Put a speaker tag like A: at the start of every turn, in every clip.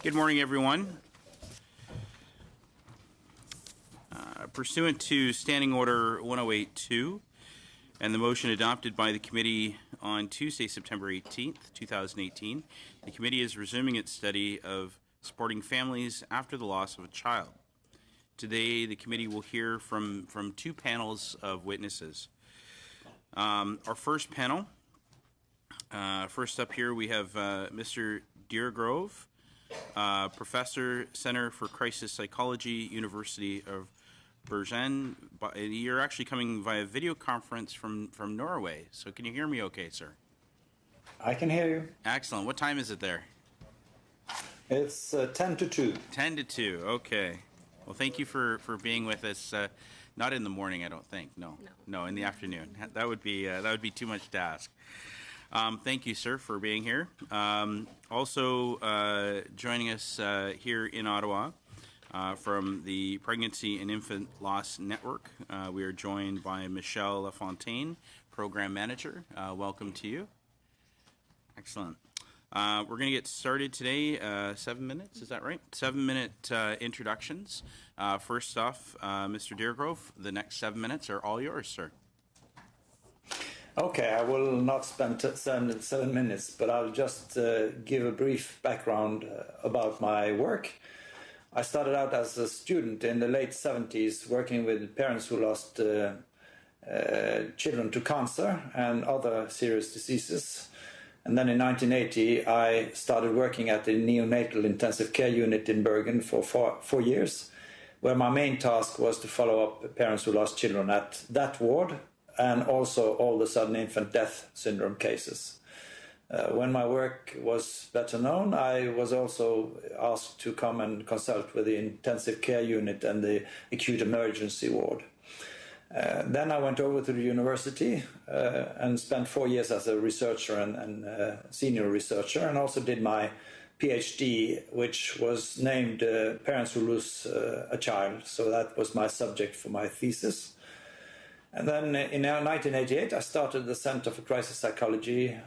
A: Good morning, everyone. Pursuant to Standing Order 1082 and the motion adopted by the committee on Tuesday, September 18th, 2018, the committee is resuming its study of supporting families after the loss of a child. Today, the committee will hear from two panels of witnesses. Our first panel, first up here, we have Mr. Deergrove, Professor, Center for Crisis Psychology, University of Bergen. You're actually coming via video conference from Norway. So can you hear me okay, sir?
B: I can hear you.
A: Excellent. What time is it there?
B: It's 10 to 2.
A: 10 to 2. Okay. Well, thank you for being with us. Not in the morning, I don't think. No, in the afternoon. That would be too much to ask. Thank you, sir, for being here. Also joining us here in Ottawa from the Pregnancy and Infant Loss Network, we are joined by Michelle LaFontaine, Program Manager. Welcome to you. Excellent. We're going to get started today. 7 minutes, is that right? 7-minute introductions. First off, Mr. Deergrove, the next 7 minutes are all yours, sir.
B: Okay, I will not spend 7 minutes, but I'll just give a brief background about my work. I started out as a student in the late 70s working with parents who lost children to cancer and other serious diseases. And then in 1980, I started working at the neonatal intensive care unit in Bergen for 4 years, where my main task was to follow up parents who lost children at that ward and also all the sudden infant death syndrome cases. When my work was better known, I was also asked to come and consult with the intensive care unit and the acute emergency ward. Then I went over to the university and spent 4 years as a researcher and senior researcher, and also did my PhD, which was named Parents Who Lose a Child. So that was my subject for my thesis. And then in 1988, I started the Center for Crisis Psychology,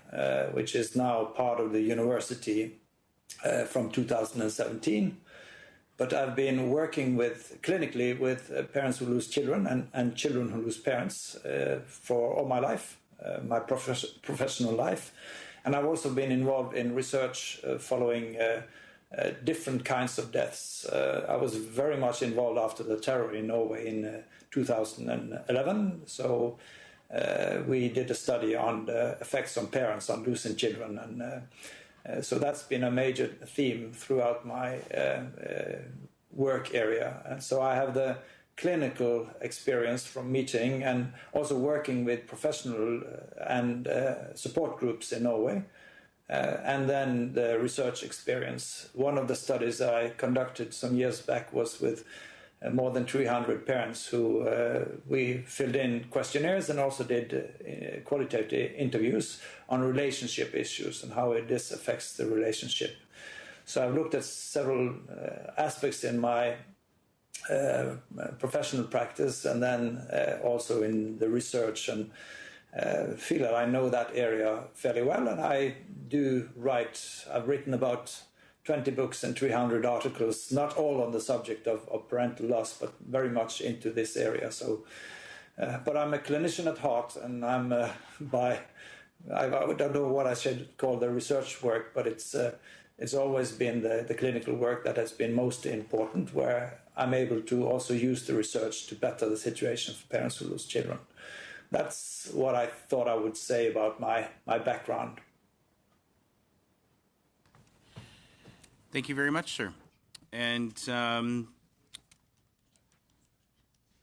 B: which is now part of the university from 2017. But I've been working clinically with parents who lose children and children who lose parents for all my life, my professional life. And I've also been involved in research following different kinds of deaths. I was very much involved after the terror in Norway in 2011. So we did a study on the effects on parents on losing children, and so that's been a major theme throughout my work area. And so I have the clinical experience from meeting and also working with professional and support groups in Norway. And then the research experience. One of the studies I conducted some years back was with more than 300 parents who we filled in questionnaires and also did qualitative interviews on relationship issues and how this affects the relationship. So I've looked at several aspects in my professional practice and then also in the research, and feel that I know that area fairly well, and I do write. I've written about 20 books and 300 articles, not all on the subject of parental loss, but very much into this area. So, but I'm a clinician at heart, and I'm I don't know what I should call the research work, but it's always been the clinical work that has been most important, where I'm able to also use the research to better the situation for parents who lose children. That's what I thought I would say about my background.
A: Thank you very much, sir. And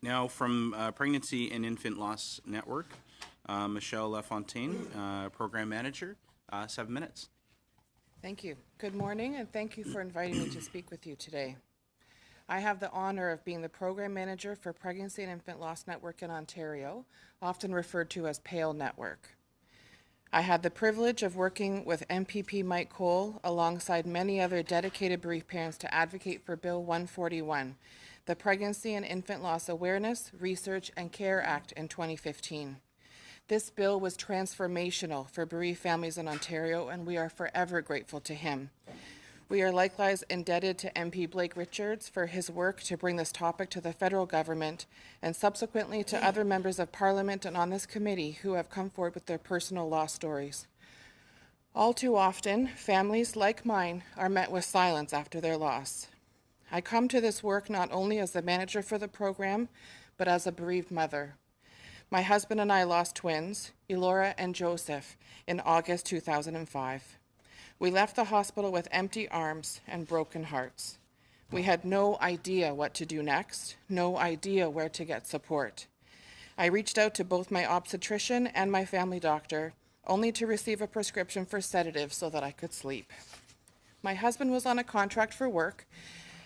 A: now from Pregnancy and Infant Loss Network, Michelle LaFontaine, Program Manager, 7 minutes.
C: Thank you. Good morning, and thank you for inviting me to speak with you today. I have the honor of being the Program Manager for Pregnancy and Infant Loss Network in Ontario, often referred to as PALE Network. I had the privilege of working with MPP Mike Cole alongside many other dedicated bereaved parents to advocate for Bill 141, the Pregnancy and Infant Loss Awareness, Research and Care Act in 2015. This bill was transformational for bereaved families in Ontario, and we are forever grateful to him. We are likewise indebted to MP Blake Richards for his work to bring this topic to the federal government and subsequently to other members of Parliament and on this committee who have come forward with their personal loss stories. All too often, families like mine are met with silence after their loss. I come to this work not only as the manager for the program, but as a bereaved mother. My husband and I lost twins, Elora and Joseph, in August 2005. We left the hospital with empty arms and broken hearts. We had no idea what to do next, no idea where to get support. I reached out to both my obstetrician and my family doctor, only to receive a prescription for sedatives so that I could sleep. My husband was on a contract for work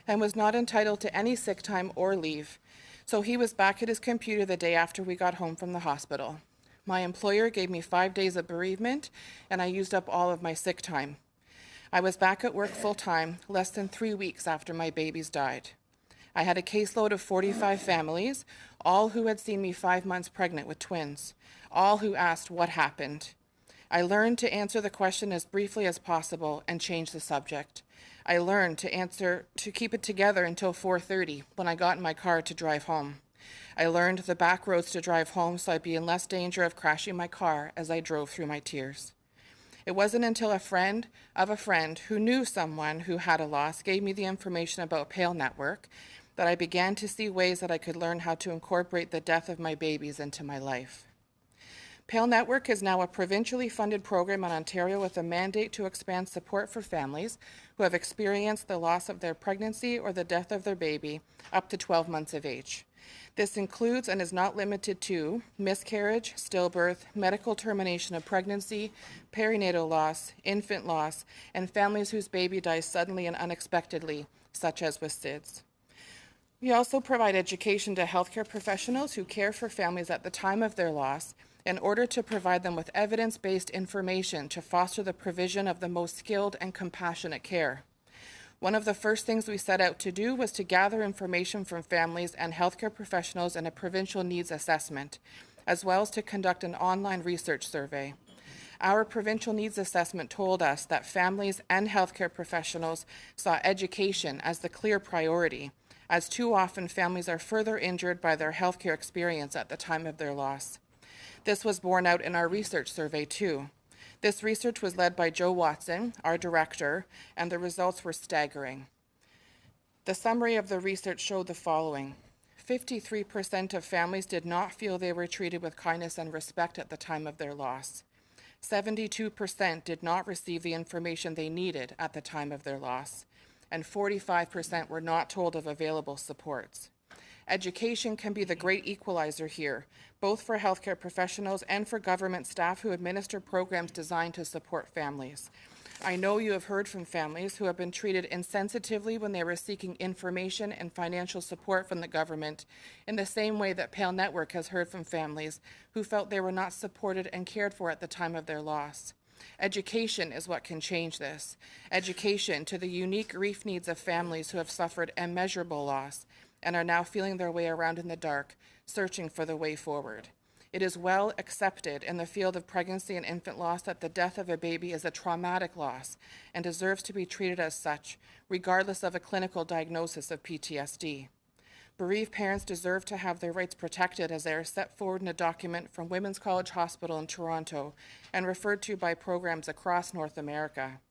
C: and was not entitled to any sick time or leave, so he was back at his computer the day after we got home from the hospital. My employer gave me 5 days of bereavement, and I used up all of my sick time. I was back at work full-time less than 3 weeks after my babies died. I had a caseload of 45 families, all who had seen me 5 months pregnant with twins, all who asked what happened. I learned to answer the question as briefly as possible and change the subject. I learned to keep it together until 4:30 when I got in my car to drive home. I learned the back roads to drive home so I'd be in less danger of crashing my car as I drove through my tears. It wasn't until a friend of a friend who knew someone who had a loss gave me the information about PALE Network that I began to see ways that I could learn how to incorporate the death of my babies into my life. PALE Network is now a provincially funded program in Ontario with a mandate to expand support for families who have experienced the loss of their pregnancy or the death of their baby up to 12 months of age. This includes and is not limited to miscarriage, stillbirth, medical termination of pregnancy, perinatal loss, infant loss, and families whose baby dies suddenly and unexpectedly, such as with SIDS. We also provide education to healthcare professionals who care for families at the time of their loss in order to provide them with evidence-based information to foster the provision of the most skilled and compassionate care. One of the first things we set out to do was to gather information from families and healthcare professionals in a provincial needs assessment, as well as to conduct an online research survey. Our provincial needs assessment told us that families and healthcare professionals saw education as the clear priority, as too often families are further injured by their healthcare experience at the time of their loss. This was borne out in our research survey too. This research was led by Joe Watson, our director, and the results were staggering. The summary of the research showed the following. 53% of families did not feel they were treated with kindness and respect at the time of their loss. 72% did not receive the information they needed at the time of their loss, and 45% were not told of available supports. Education can be the great equalizer here, both for healthcare professionals and for government staff who administer programs designed to support families. I know you have heard from families who have been treated insensitively when they were seeking information and financial support from the government, in the same way that PALE Network has heard from families who felt they were not supported and cared for at the time of their loss. Education is what can change this. Education to the unique grief needs of families who have suffered immeasurable loss and are now feeling their way around in the dark, searching for the way forward. It is well accepted in the field of pregnancy and infant loss that the death of a baby is a traumatic loss and deserves to be treated as such, regardless of a clinical diagnosis of PTSD. Bereaved parents deserve to have their rights protected as they are set forward in a document from Women's College Hospital in Toronto and referred to by programs across North America.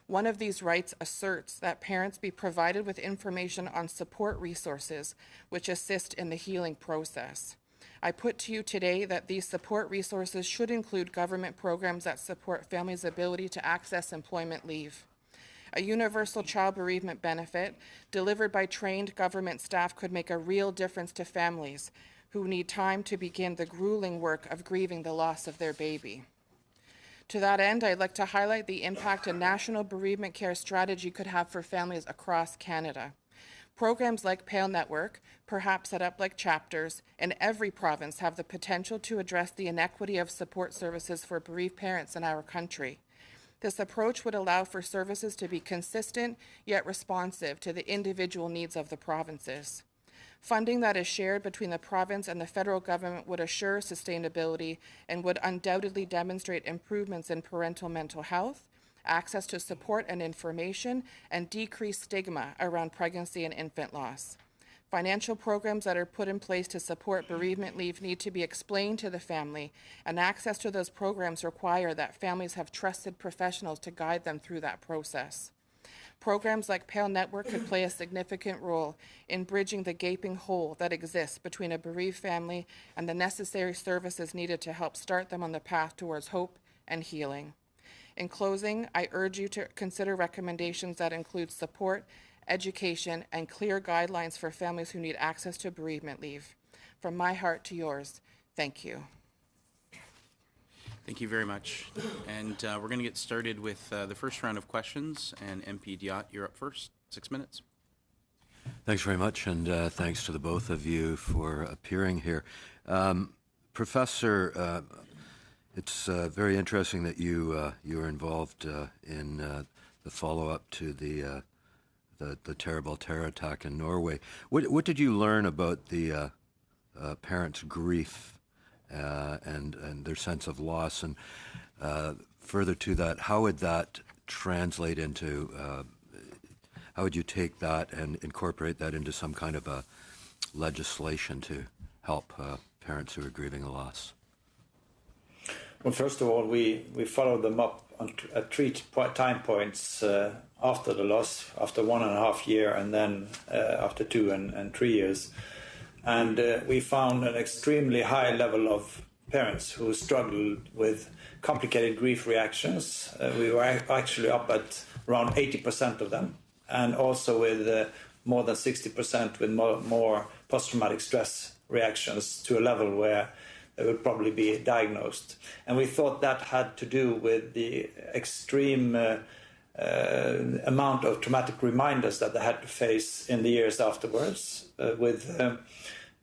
C: One of these rights asserts that parents be provided with information on support resources which assist in the healing process. I put to you today that these support resources should include government programs that support families' ability to access employment leave. A universal child bereavement benefit delivered by trained government staff could make a real difference to families who need time to begin the grueling work of grieving the loss of their baby. To that end, I'd like to highlight the impact a national bereavement care strategy could have for families across Canada. Programs like PALE Network, perhaps set up like chapters, in every province have the potential to address the inequity of support services for bereaved parents in our country. This approach would allow for services to be consistent yet responsive to the individual needs of the provinces. Funding that is shared between the province and the federal government would assure sustainability and would undoubtedly demonstrate improvements in parental mental health, access to support and information, and decrease stigma around pregnancy and infant loss. Financial programs that are put in place to support bereavement leave need to be explained to the family, and access to those programs require that families have trusted professionals to guide them through that process. Programs like PALE Network could play a significant role in bridging the gaping hole that exists between a bereaved family and the necessary services needed to help start them on the path towards hope and healing. In closing, I urge you to consider recommendations that include support, education, and clear guidelines for families who need access to bereavement leave. From my heart to yours, thank you.
A: Thank you very much. And we're going to get started with the first round of questions. And MP Diot, you're up first. 6 minutes.
D: Thanks very much, and thanks to the both of you for appearing here. Professor, it's very interesting that you were involved in the follow-up to the terrible terror attack in Norway. What did you learn about the parents' grief and their sense of loss? And further to that, how would that translate into, how would you take that and incorporate that into some kind of a legislation to help parents who are grieving a loss?
B: Well, first of all, we followed them up at 3 time points after the loss, after 1.5 years, and then after 2 and 3 years. And we found an extremely high level of parents who struggled with complicated grief reactions. We were actually up at around 80% of them, and also with more than 60% with more post-traumatic stress reactions to a level where they would probably be diagnosed. And we thought that had to do with the extreme amount of traumatic reminders that they had to face in the years afterwards, with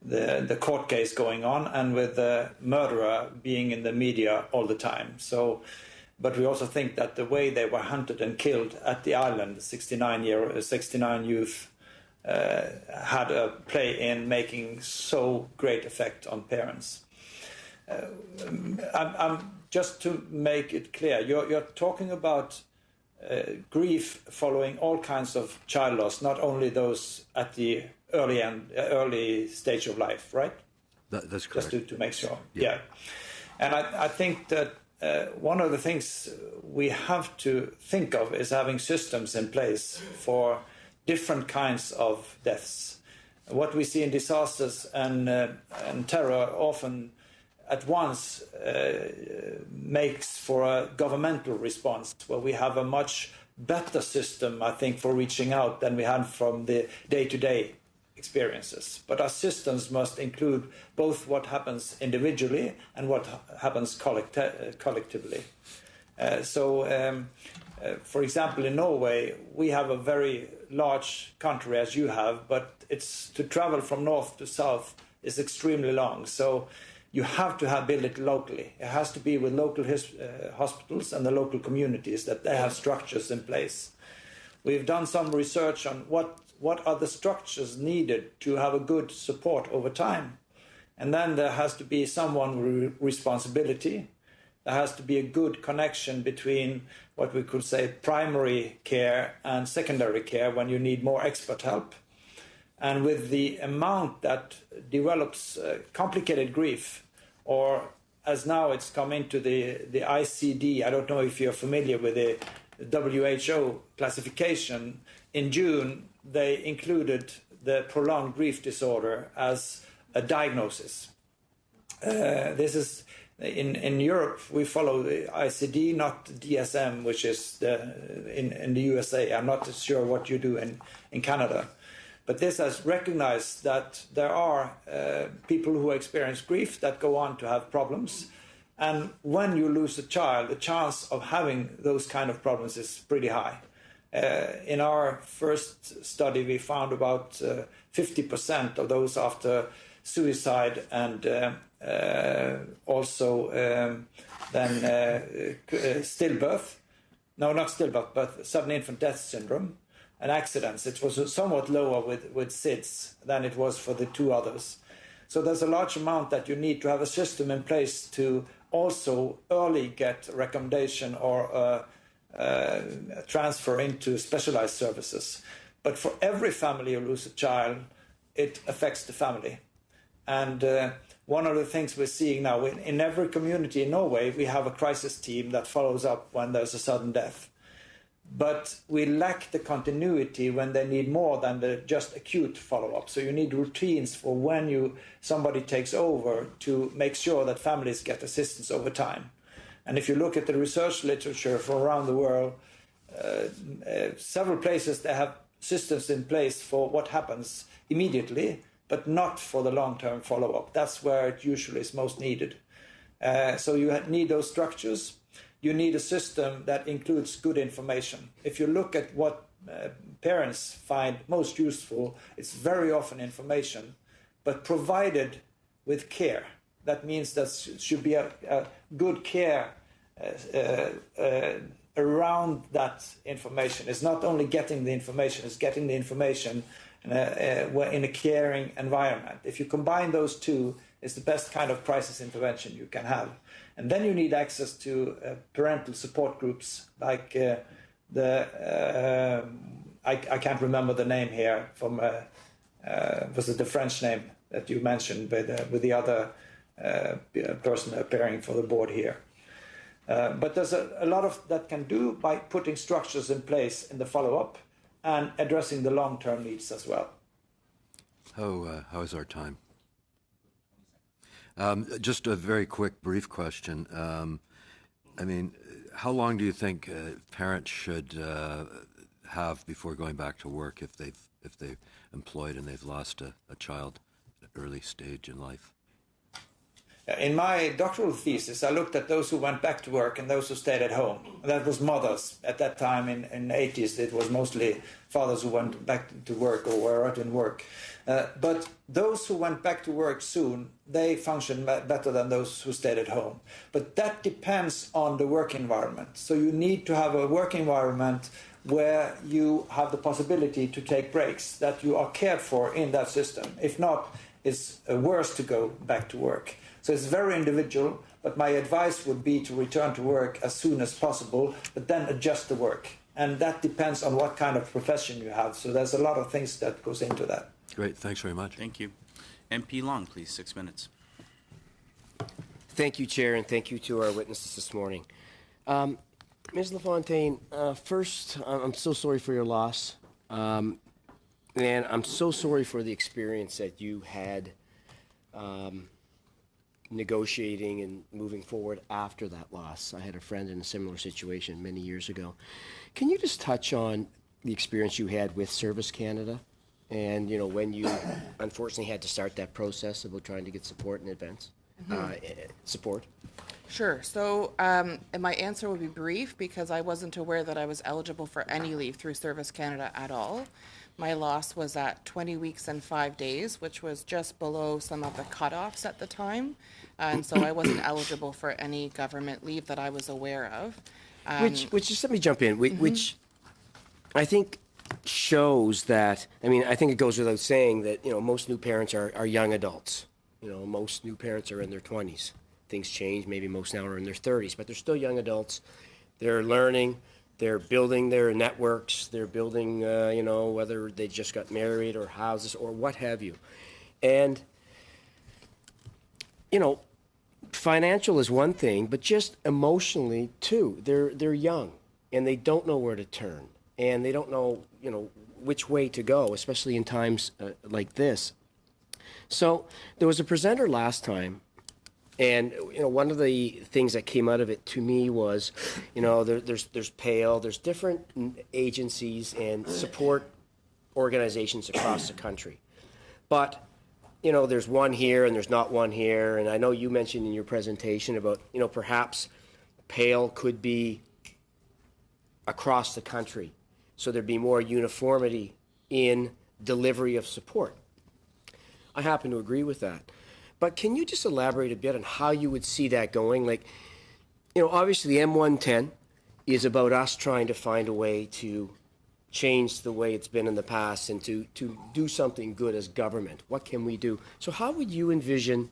B: the court case going on and with the murderer being in the media all the time. So, but we also think that the way they were hunted and killed at the island, 69 youth, had a play in making so great effect on parents. I'm just to make it clear, you're talking about grief following all kinds of child loss, not only those at the early stage of life, right?
D: That's correct.
B: Just to make sure. Yeah. And I think that one of the things we have to think of is having systems in place for different kinds of deaths. What we see in disasters and terror often at once makes for a governmental response where we have a much better system, I think, for reaching out than we had from the day-to-day experiences. But our systems must include both what happens individually and what happens collectively. For example, in Norway, we have a very large country, as you have, but it's to travel from north to south is extremely long. So you have to build it locally. It has to be with local hospitals and the local communities, that they have structures in place. We've done some research on what are the structures needed to have a good support over time. And then there has to be someone with responsibility. There has to be a good connection between what we could say primary care and secondary care when you need more expert help. And with the amount that develops complicated grief, or as now it's come into the ICD, I don't know if you're familiar with the WHO classification. In June, they included the prolonged grief disorder as a diagnosis. This is in Europe, we follow the ICD, not DSM, which is in the USA. I'm not sure what you do in Canada. But this has recognized that there are people who experience grief that go on to have problems. And when you lose a child, the chance of having those kind of problems is pretty high. In our first study, we found about 50% of those after suicide and also then stillbirth. No, not stillbirth, but sudden infant death syndrome. And accidents. It was somewhat lower with SIDS than it was for the two others. So there's a large amount that you need to have a system in place to also early get recommendation or transfer into specialized services. But for every family who loses a child, it affects the family. And one of the things we're seeing now, in every community in Norway, we have a crisis team that follows up when there's a sudden death. But we lack the continuity when they need more than the just acute follow-up. So you need routines for when somebody takes over to make sure that families get assistance over time. And if you look at the research literature from around the world, several places they have systems in place for what happens immediately, but not for the long-term follow-up. That's where it usually is most needed. So you need those structures. You need a system that includes good information. If you look at what parents find most useful, it's very often information, but provided with care. That means that should be a good care around that information. It's not only getting the information, it's getting the information in a caring environment. If you combine those two, it's the best kind of crisis intervention you can have. And then you need access to parental support groups like I can't remember the name here from was it the French name that you mentioned with the other person appearing for the board here. But there's a lot of that can do by putting structures in place in the follow-up and addressing the long-term needs as well.
D: How is our time? Just a very quick, brief question. I mean, how long do you think parents should have before going back to work if they've employed and they've lost a child at an early stage in life?
B: In my doctoral thesis, I looked at those who went back to work and those who stayed at home. That was mothers. At that time in the 80s, it was mostly fathers who went back to work or were out in work. But those who went back to work soon, they function better than those who stayed at home. But that depends on the work environment. So you need to have a work environment where you have the possibility to take breaks, that you are cared for in that system. If not, it's worse to go back to work. So it's very individual, but my advice would be to return to work as soon as possible, but then adjust the work. And that depends on what kind of profession you have. So there's a lot of things that goes into that.
D: Great, thanks very much.
A: Thank you. MP Long, please, 6 minutes.
E: Thank you, Chair, and thank you to our witnesses this morning. Ms. LaFontaine, first, I'm so sorry for your loss. And I'm so sorry for the experience that you had negotiating and moving forward after that loss. I had a friend in a similar situation many years ago. Can you just touch on the experience you had with Service Canada and, you know, when you unfortunately had to start that process about trying to get support in advance? Support?
C: Sure. So and my answer will be brief because I wasn't aware that I was eligible for any leave through Service Canada at all. My loss was at 20 weeks and 5 days, which was just below some of the cutoffs at the time. And so I wasn't eligible for any government leave that I was aware of.
E: Which just let me jump in, which I think shows that, I mean, I think it goes without saying that, you know, most new parents are young adults. You know, most new parents are in their 20s. Things change, maybe most now are in their 30s, but they're still young adults. They're learning. They're building their networks. They're building, you know, whether they just got married or houses or what have you. And, you know, financial is one thing, but just emotionally too. They're young and they don't know where to turn and they don't know, you know, which way to go, especially in times like this. So there was a presenter last time. And, you know, one of the things that came out of it to me was, you know, there's PALE, there's different agencies and support organizations across the country. But, you know, there's one here and there's not one here. And I know you mentioned in your presentation about, you know, perhaps PALE could be across the country. So there'd be more uniformity in delivery of support. I happen to agree with that. But can you just elaborate a bit on how you would see that going? Like, you know, obviously the M110 is about us trying to find a way to change the way it's been in the past and to do something good as government. What can we do? So how would you envision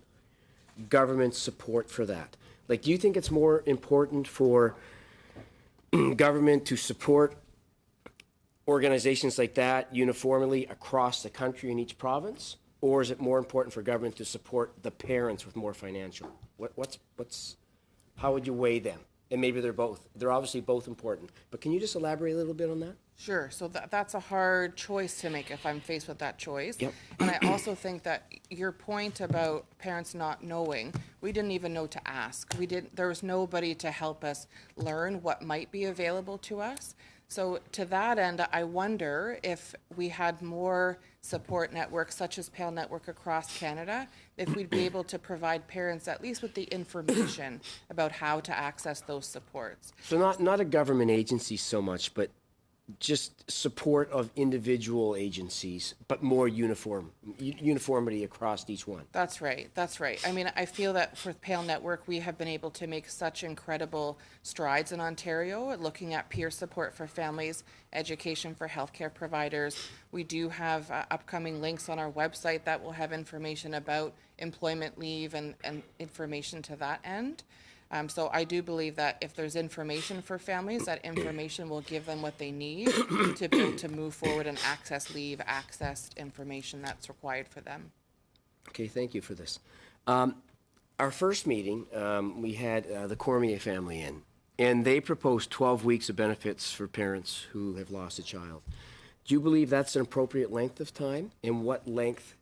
E: government support for that? Like, do you think it's more important for government to support organizations like that uniformly across the country in each province? Or is it more important for government to support the parents with more financial? How would you weigh them? And maybe they're both. They're obviously both important. But can you just elaborate a little bit on that?
C: Sure. So that's a hard choice to make if I'm faced with that choice.
E: Yep.
C: And I also think that your point about parents not knowing, we didn't even know to ask. There was nobody to help us learn what might be available to us. So to that end, I wonder if we had more support networks such as Pale Network across Canada, if we'd be able to provide parents at least with the information about how to access those supports.
E: So not a government agency so much, but just support of individual agencies, but more uniformity across each one.
C: That's right. That's right. I mean, I feel that for Pale Network, we have been able to make such incredible strides in Ontario, looking at peer support for families, education for healthcare providers. We do have upcoming links on our website that will have information about employment leave and information to that end. So I do believe that if there's information for families, that information will give them what they need to be able to move forward and access leave, access information that's required for them.
E: Okay, thank you for this. Our first meeting, we had the Cormier family in, and they proposed 12 weeks of benefits for parents who have lost a child. Do you believe that's an appropriate length of time? And what length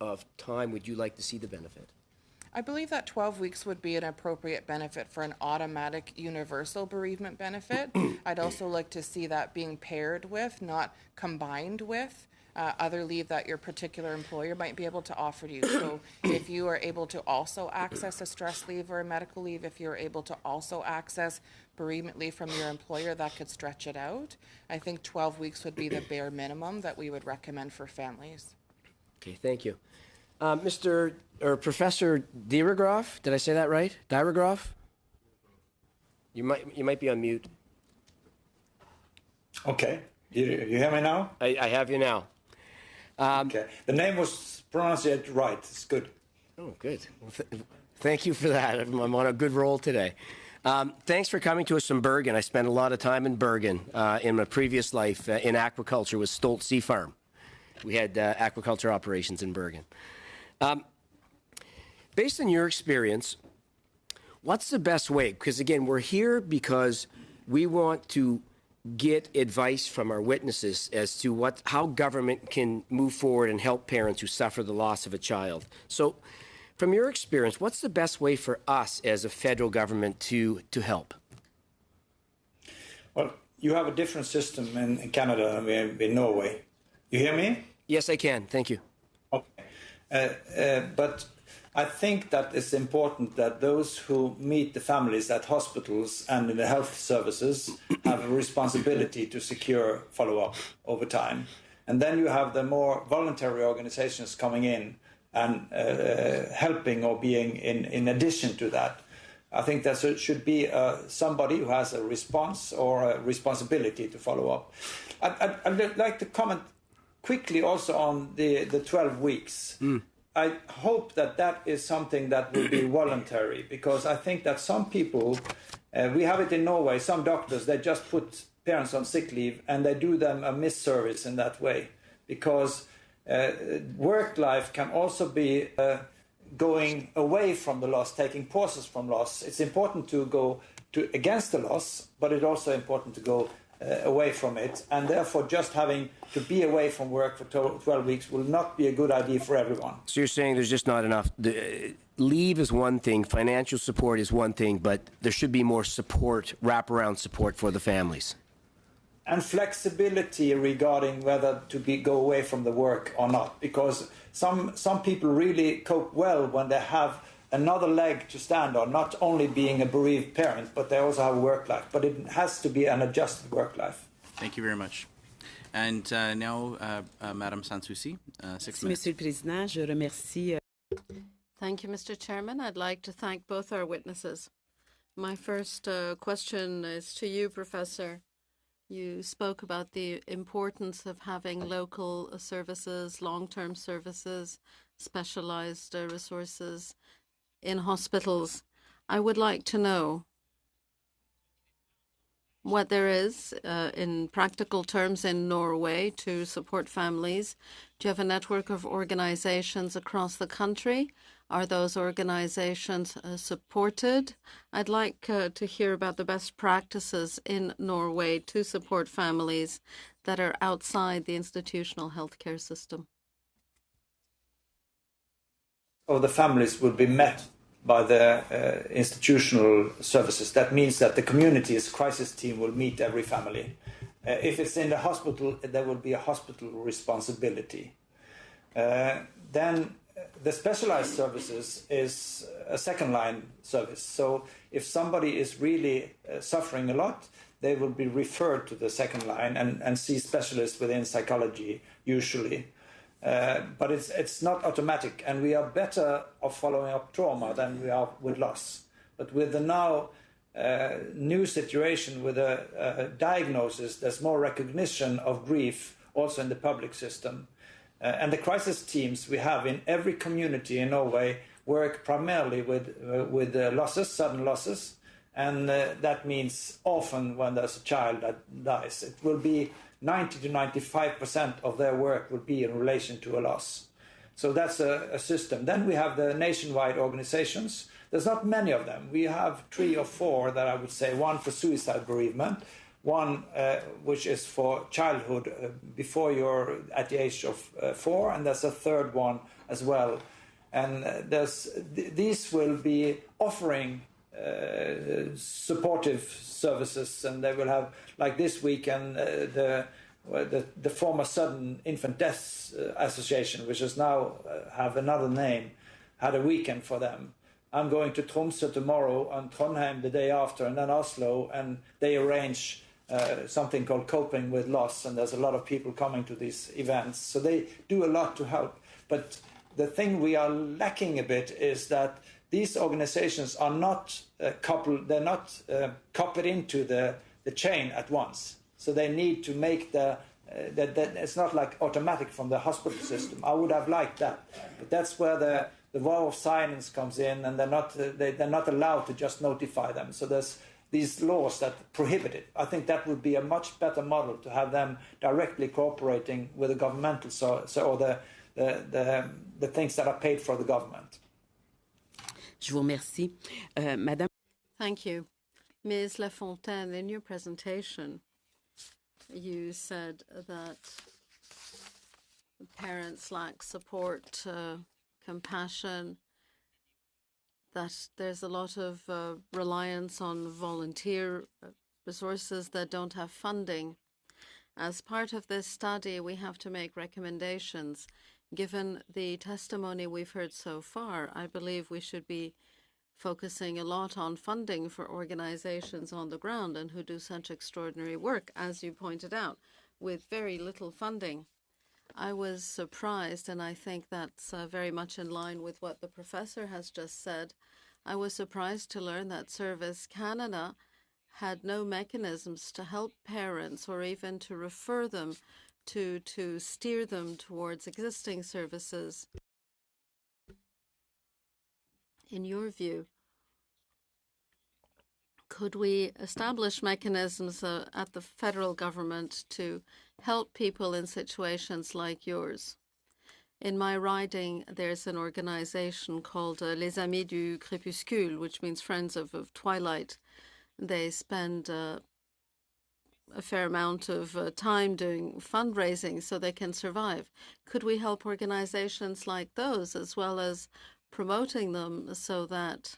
E: of time would you like to see the benefit?
C: I believe that 12 weeks would be an appropriate benefit for an automatic universal bereavement benefit. I'd also like to see that being paired with, not combined with, other leave that your particular employer might be able to offer you. So if you are able to also access a stress leave or a medical leave, if you're able to also access bereavement leave from your employer, that could stretch it out. I think 12 weeks would be the bare minimum that we would recommend for families.
E: Okay, thank you. Professor Dieregroff, did I say that right? Dieregroff? You might be on mute.
B: Okay. You hear me now?
E: I have you now.
B: Okay. The name was pronounced right. It's good.
E: Oh, good. Well, thank you for that. I'm on a good roll today. Thanks for coming to us from Bergen. I spent a lot of time in Bergen in my previous life in aquaculture with Stolt Sea Farm. We had aquaculture operations in Bergen. Based on your experience, what's the best way? Because again, we're here because we want to get advice from our witnesses as to how government can move forward and help parents who suffer the loss of a child. So from your experience, what's the best way for us as a federal government to help?
B: Well, you have a different system in Canada than in Norway. You hear me?
E: Yes, I can. Thank you.
B: Okay. But I think that it's important that those who meet the families at hospitals and in the health services have a responsibility to secure follow-up over time. And then you have the more voluntary organizations coming in and helping or being in addition to that. I think that should be somebody who has a response or a responsibility to follow up. I'd like to comment quickly also on the 12 weeks. I hope that is something that will be voluntary, because I think that some people, we have it in Norway, some doctors, they just put parents on sick leave and they do them a misservice in that way, because work life can also be going away from the loss, taking pauses from loss. It's important to go against the loss, but it's also important to go away from it, and therefore just having to be away from work for 12 weeks will not be a good idea for everyone.
E: So you're saying there's just not enough. Leave is one thing, financial support is one thing, but there should be more support, wraparound support for the families.
B: And flexibility regarding whether to go away from the work or not, because some people really cope well when they have another leg to stand on, not only being a bereaved parent, but they also have a work life. But it has to be an adjusted work life.
A: Thank you very much. And now, Madame Sanssouci, 6 minutes.
F: Monsieur le Président, je remercie.
G: Thank you, Mr. Chairman. I'd like to thank both our witnesses. My first question is to you, Professor. You spoke about the importance of having local services, long-term services, specialized resources in hospitals. I would like to know, what there is in practical terms in Norway to support families? Do you have a network of organizations across the country? Are those organizations supported? I'd like to hear about the best practices in Norway to support families that are outside the institutional healthcare system.
B: Or the families will be met by the institutional services. That means that the community's crisis team will meet every family. If it's in the hospital, there will be a hospital responsibility. Then the specialized services is a second line service. So if somebody is really suffering a lot, they will be referred to the second line and see specialists within psychology usually. But it's not automatic, and we are better off following up trauma than we are with loss. But with the now new situation with a diagnosis, there's more recognition of grief also in the public system. And the crisis teams we have in every community in Norway work primarily with losses, sudden losses, and that means often when there's a child that dies. It will be 90 to 95% of their work will be in relation to a loss. So that's a system. Then we have the nationwide organizations. There's not many of them. We have 3 or 4 that I would say, one for suicide bereavement, one which is for childhood before you're at the age of 4, and there's a third one as well. And these will be offering supportive services, and they will have, like this weekend, the former Sudden Infant Deaths Association, which is now have another name, had a weekend for them. I'm going to Tromsø tomorrow, and Trondheim the day after, and then Oslo, and they arrange something called Coping with Loss, and there's a lot of people coming to these events. So they do a lot to help. But the thing we are lacking a bit is that these organizations are not coupled, they're not copied into the chain at once. So they need to make that it's not like automatic from the hospital system. I would have liked that. But that's where the vow of silence comes in, and they're not allowed to just notify them. So there's these laws that prohibit it. I think that would be a much better model to have them directly cooperating with the governmental or the things that are paid for the government.
F: Je vous remercie. Madame.
G: Thank you. Ms. Lafontaine, in your presentation, you said that parents lack support, compassion, that there's a lot of reliance on volunteer resources that don't have funding. As part of this study, we have to make recommendations. Given the testimony we've heard so far, I believe we should be focusing a lot on funding for organizations on the ground and who do such extraordinary work, as you pointed out, with very little funding. I was surprised, and I think that's very much in line with what the professor has just said. I was surprised to learn that Service Canada had no mechanisms to help parents or even to refer them to steer them towards existing services. In your view, could we establish mechanisms at the federal government to help people in situations like yours? In my riding, there's an organization called Les Amis du Crépuscule, which means Friends of Twilight. They spend a fair amount of time doing fundraising so they can survive. Could we help organizations like those as well as promoting them so that,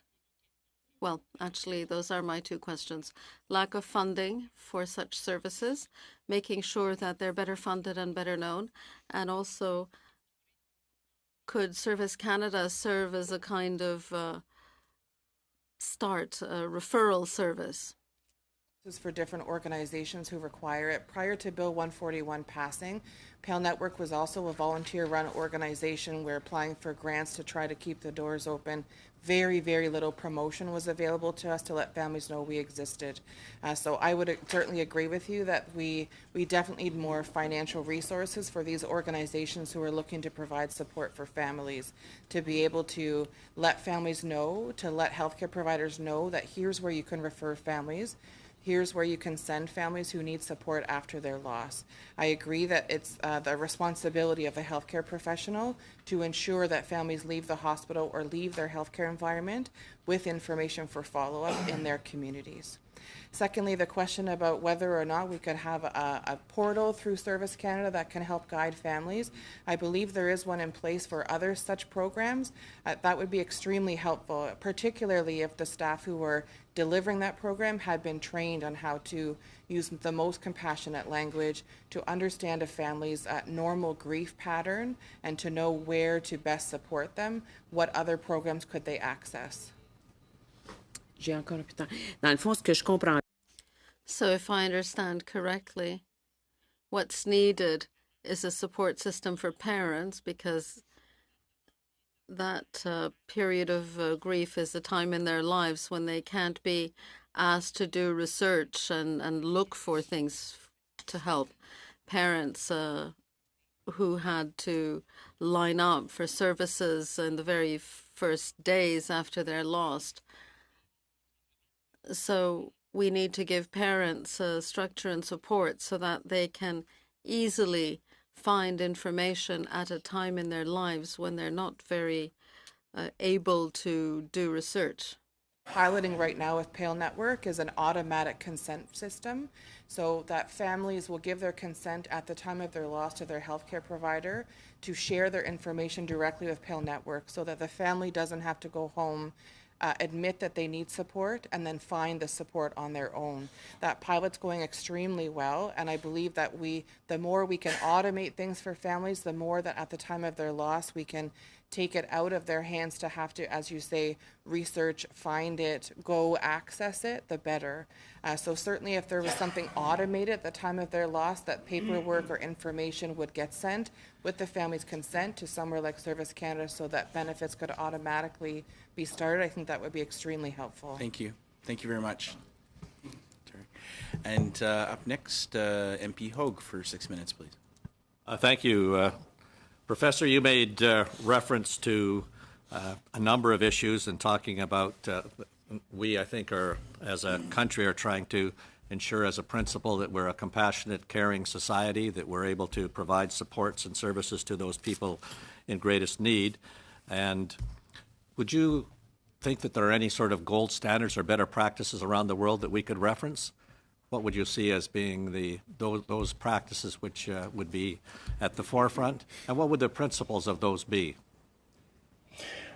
G: well, actually, those are my 2 questions. Lack of funding for such services, making sure that they're better funded and better known, and also could Service Canada serve as a kind of referral service?
C: Is for different organizations who require it. Prior to Bill 141 passing, Pale Network was also a volunteer-run organization. We're applying for grants to try to keep the doors open. Very, very little promotion was available to us to let families know we existed. So I would certainly agree with you that we definitely need more financial resources for these organizations who are looking to provide support for families, to be able to let families know, to let healthcare providers know that here's where you can refer families. here's where you can send families who need support after their loss. I agree that it's the responsibility of the healthcare professional to ensure that families leave the hospital or leave their healthcare environment with information for follow-up in their communities. Secondly, the question about whether or not we could have a portal through Service Canada that can help guide families. I believe there is one in place for other such programs. That would be extremely helpful, particularly if the staff who were delivering that program had been trained on how to use the most compassionate language, to understand a family's normal grief pattern, and to know where to best support them. What other programs could they access?
F: J'ai encore un peu de temps. Dans le fond, ce que je comprends.
G: So, if I understand correctly, what's needed is a support system for parents, because that period of grief is a time in their lives when they can't be asked to do research and look for things to help. Parents who had to line up for services in the very first days after they're lost. So we need to give parents structure and support so that they can easily find information at a time in their lives when they're not very able to do research.
C: Piloting right now with Pale Network is an automatic consent system, so that families will give their consent at the time of their loss to their healthcare provider to share their information directly with Pale Network, so that the family doesn't have to go home, admit that they need support, and then find the support on their own. That pilot's going extremely well, and I believe that the more we can automate things for families, the more that at the time of their loss we can take it out of their hands to have to, as you say, research, find it, go access it, the better. So certainly if there was something automated at the time of their loss, that paperwork or information would get sent with the family's consent to somewhere like Service Canada so that benefits could automatically be started, I think that would be extremely helpful.
A: Thank you. Thank you very much. And up next, MP Hogue for 6 minutes, please.
H: Thank you. Professor, you made reference to a number of issues and talking about we, I think, as a country, are trying to ensure as a principle that we're a compassionate, caring society, that we're able to provide supports and services to those people in greatest need. And would you think that there are any sort of gold standards or better practices around the world that we could reference? What would you see as being those practices which would be at the forefront? And what would the principles of those be?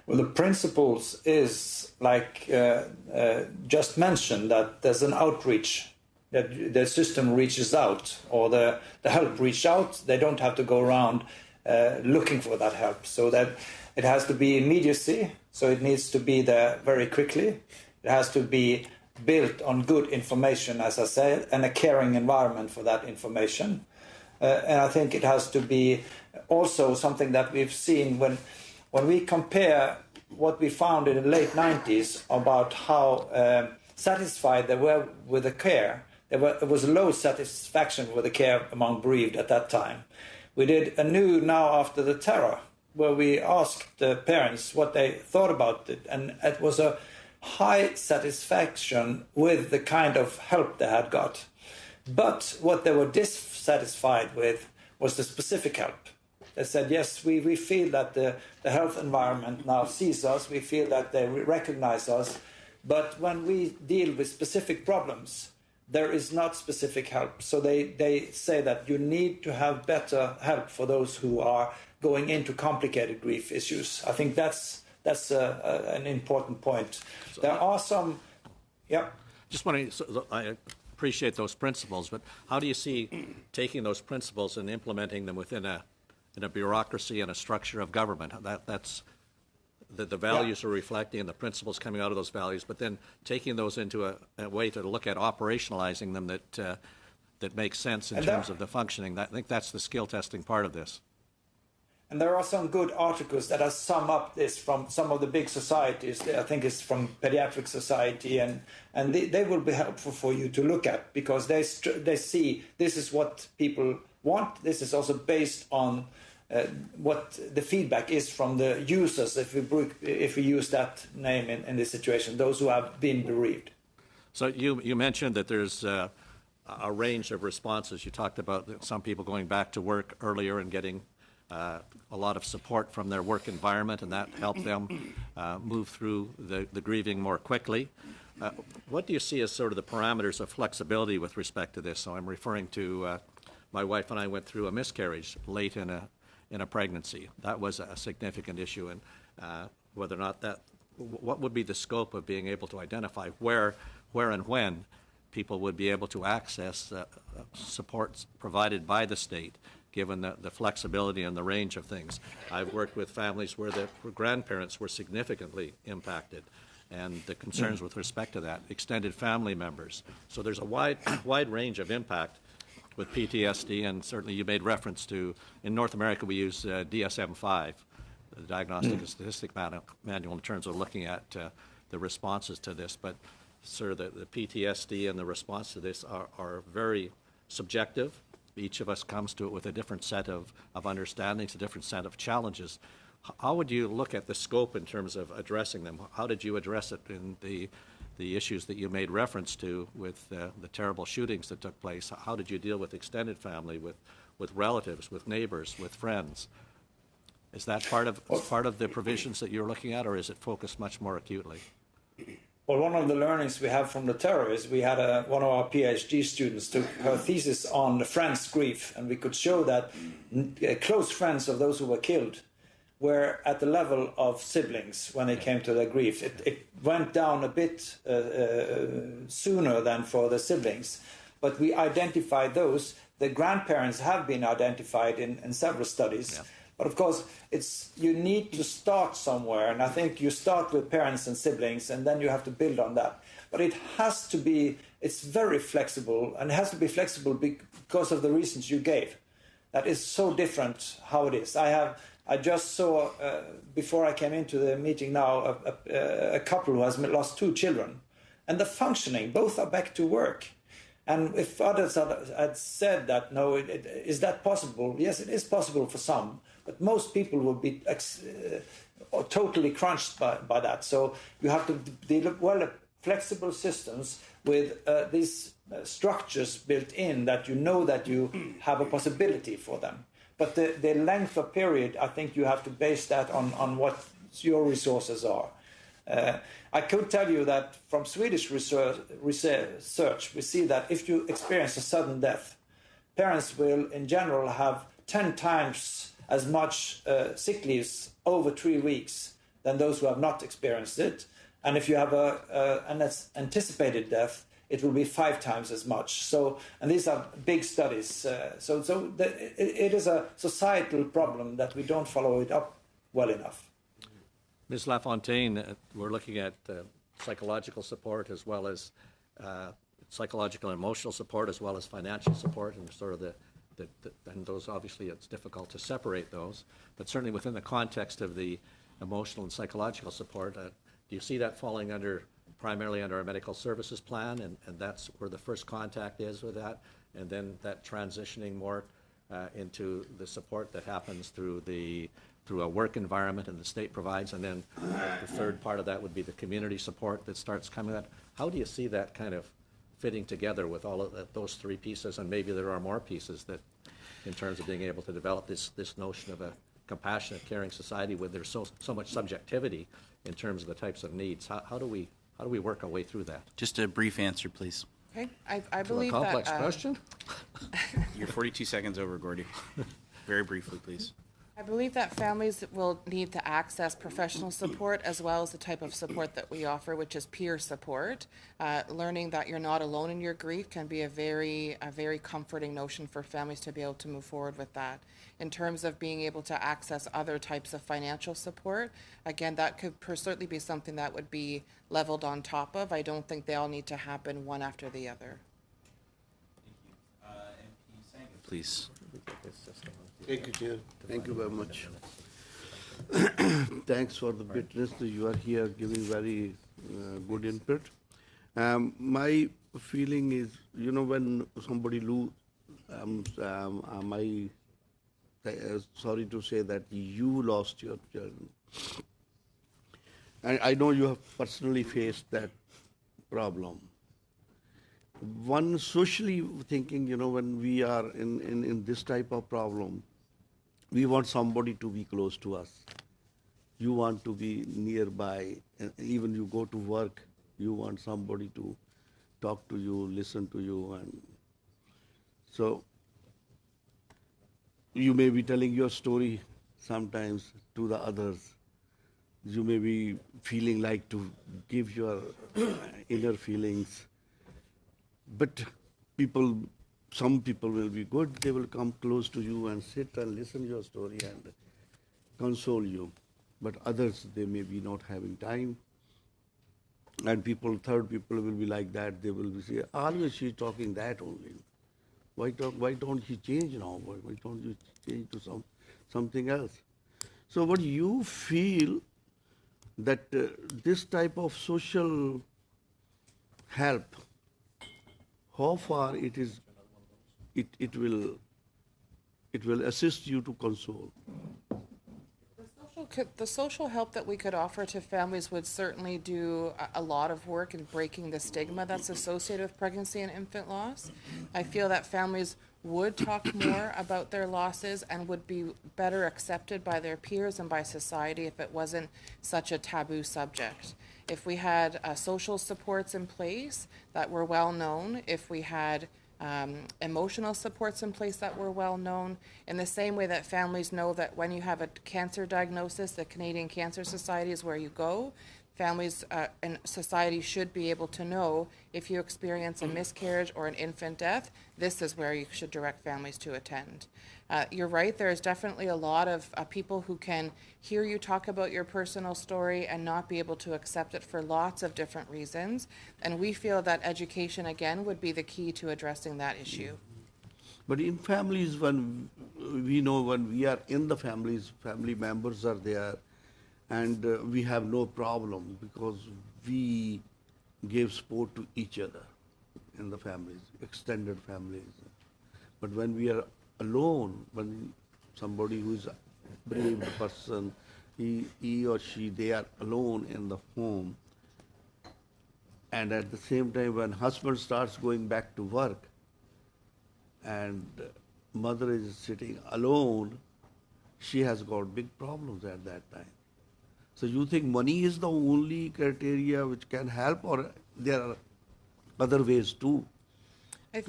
B: Well, the principles is, like just mentioned, that there's an outreach, that the system reaches out, or the help reach out. They don't have to go around looking for that help. So that it has to be immediacy, so it needs to be there very quickly. It has to be built on good information, as I said, and a caring environment for that information. And I think it has to be also something that we've seen when we compare what we found in the late 90s about how satisfied they were with the care. There was low satisfaction with the care among bereaved at that time. We did anew now after the terror, where we asked the parents what they thought about it, and it was a high satisfaction with the kind of help they had got. But what they were dissatisfied with was the specific help. They said, yes, we feel that the health environment now sees us, we feel that they recognize us, but when we deal with specific problems, there is not specific help. So they say that you need to have better help for those who are going into complicated grief issues. I think that's an important point. So there are some, yeah.
H: Just wondering, so I appreciate those principles, but how do you see taking those principles and implementing them within a bureaucracy and a structure of government? That's the values are reflecting and the principles coming out of those values, but then taking those into a way to look at operationalizing them that makes sense in terms of the functioning. I think that's the skill testing part of this.
B: And there are some good articles that have summed up this from some of the big societies. I think it's from Pediatric Society, and they will be helpful for you to look at, because they see this is what people want. This is also based on what the feedback is from the users, if we use that name in this situation, those who have been bereaved.
H: So you mentioned that there's a range of responses. You talked about some people going back to work earlier and getting a lot of support from their work environment, and that helped them move through the grieving more quickly. What do you see as sort of the parameters of flexibility with respect to this? So I'm referring to my wife and I went through a miscarriage late in a pregnancy. That was a significant issue, and whether or not what would be the scope of being able to identify where and when people would be able to access supports provided by the state, given the flexibility and the range of things. I've worked with families where the grandparents were significantly impacted, and the concerns with respect to that, extended family members. So there's a wide range of impact with PTSD, and certainly you made reference to, in North America we use DSM-5, the Diagnostic and Statistic Manual, in terms of looking at the responses to this. But sir, the PTSD and the response to this are very subjective. Each of us comes to it with a different set of understandings, a different set of challenges. How would you look at the scope in terms of addressing them? How did you address it in the issues that you made reference to with the terrible shootings that took place? How did you deal with extended family, with relatives, with neighbors, with friends? Is that part of the provisions that you're looking at, or is it focused much more acutely?
B: Well, one of the learnings we have from the terror is we had one of our PhD students took her thesis on the friends' grief, and we could show that close friends of those who were killed were at the level of siblings when it came to their grief. It went down a bit sooner than for the siblings, but we identified those. The grandparents have been identified in several studies. Yeah. But of course, you need to start somewhere, and I think you start with parents and siblings, and then you have to build on that. But it's very flexible, and it has to be flexible because of the reasons you gave. That is so different how it is. I just saw, before I came into the meeting now, a couple who has lost 2 children, and the functioning, both are back to work. And if others had said that, no, is that possible? Yes, it is possible for some, but most people will be totally crunched by that. So you have to develop flexible systems with these structures built in that you know that you have a possibility for them. But the length of period, I think you have to base that on what your resources are. I could tell you that from Swedish research, we see that if you experience a sudden death, parents will, in general, have 10 times as much sick leaves over 3 weeks than those who have not experienced it. And if you have an anticipated death, it will be 5 times as much. So, and these are big studies. It is a societal problem that we don't follow it up well enough.
H: Ms. LaFontaine, we're looking at psychological support as well as psychological and emotional support as well as financial support, and sort of and those, obviously it's difficult to separate those, but certainly within the context of the emotional and psychological support, do you see that falling primarily under our medical services plan, and that's where the first contact is with that, and then that transitioning more into the support that happens through a work environment and the state provides, and then the third part of that would be the community support that starts coming out. How do you see that kind of fitting together with all of those 3 pieces, and maybe there are more pieces that, in terms of being able to develop this notion of a compassionate, caring society where there's so much subjectivity in terms of the types of needs? How do we work our way through that?
A: Just a brief answer, please.
C: Okay, I believe
H: a complex
C: that,
H: question?
A: You're 42 seconds over, Gordy. Very briefly, please.
C: I believe that families will need to access professional support as well as the type of support that we offer, which is peer support. Learning that you're not alone in your grief can be a very comforting notion for families to be able to move forward with that. In terms of being able to access other types of financial support, again, that could certainly be something that would be leveled on top of. I don't think they all need to happen one after the other.
A: Thank you. MP Sangha, please.
I: Thank you, Chair. Thank you very much. Thanks for the witness. You are here giving very good input. My feeling is, when somebody sorry to say that you lost your child. And I know you have personally faced that problem. one socially thinking, when we are in this type of problem, we want somebody to be close to us. You want to be nearby, and even you go to work, you want somebody to talk to you, listen to you, and so you may be telling your story sometimes to the others. You may be feeling like to give your inner feelings. But some people will be good. They will come close to you and sit and listen your story and console you. But others, they may be not having time. And third people will be like that. They will be say, always she's talking that only. Why don't you change now? Why don't you change to something else? So what you feel that this type of social help, how far it will assist you to console?
C: The social help that we could offer to families would certainly do a lot of work in breaking the stigma that's associated with pregnancy and infant loss. I feel that families would talk more about their losses and would be better accepted by their peers and by society if it wasn't such a taboo subject. If we had social supports in place that were well known, if we had emotional supports in place that were well known, in the same way that families know that when you have a cancer diagnosis, the Canadian Cancer Society is where you go. Families and society should be able to know if you experience a miscarriage or an infant death, this is where you should direct families to attend. You're right, there's definitely a lot of people who can hear you talk about your personal story and not be able to accept it for lots of different reasons. And we feel that education, again, would be the key to addressing that issue.
I: But in families, when we are in the families, family members are there, and we have no problem because we give support to each other in the families, extended families. But when we are alone, when somebody who is a bereaved person, he or she, they are alone in the home, and at the same time when husband starts going back to work and mother is sitting alone, she has got big problems at that time. So you think money is the only criteria which can help, or there are other ways too?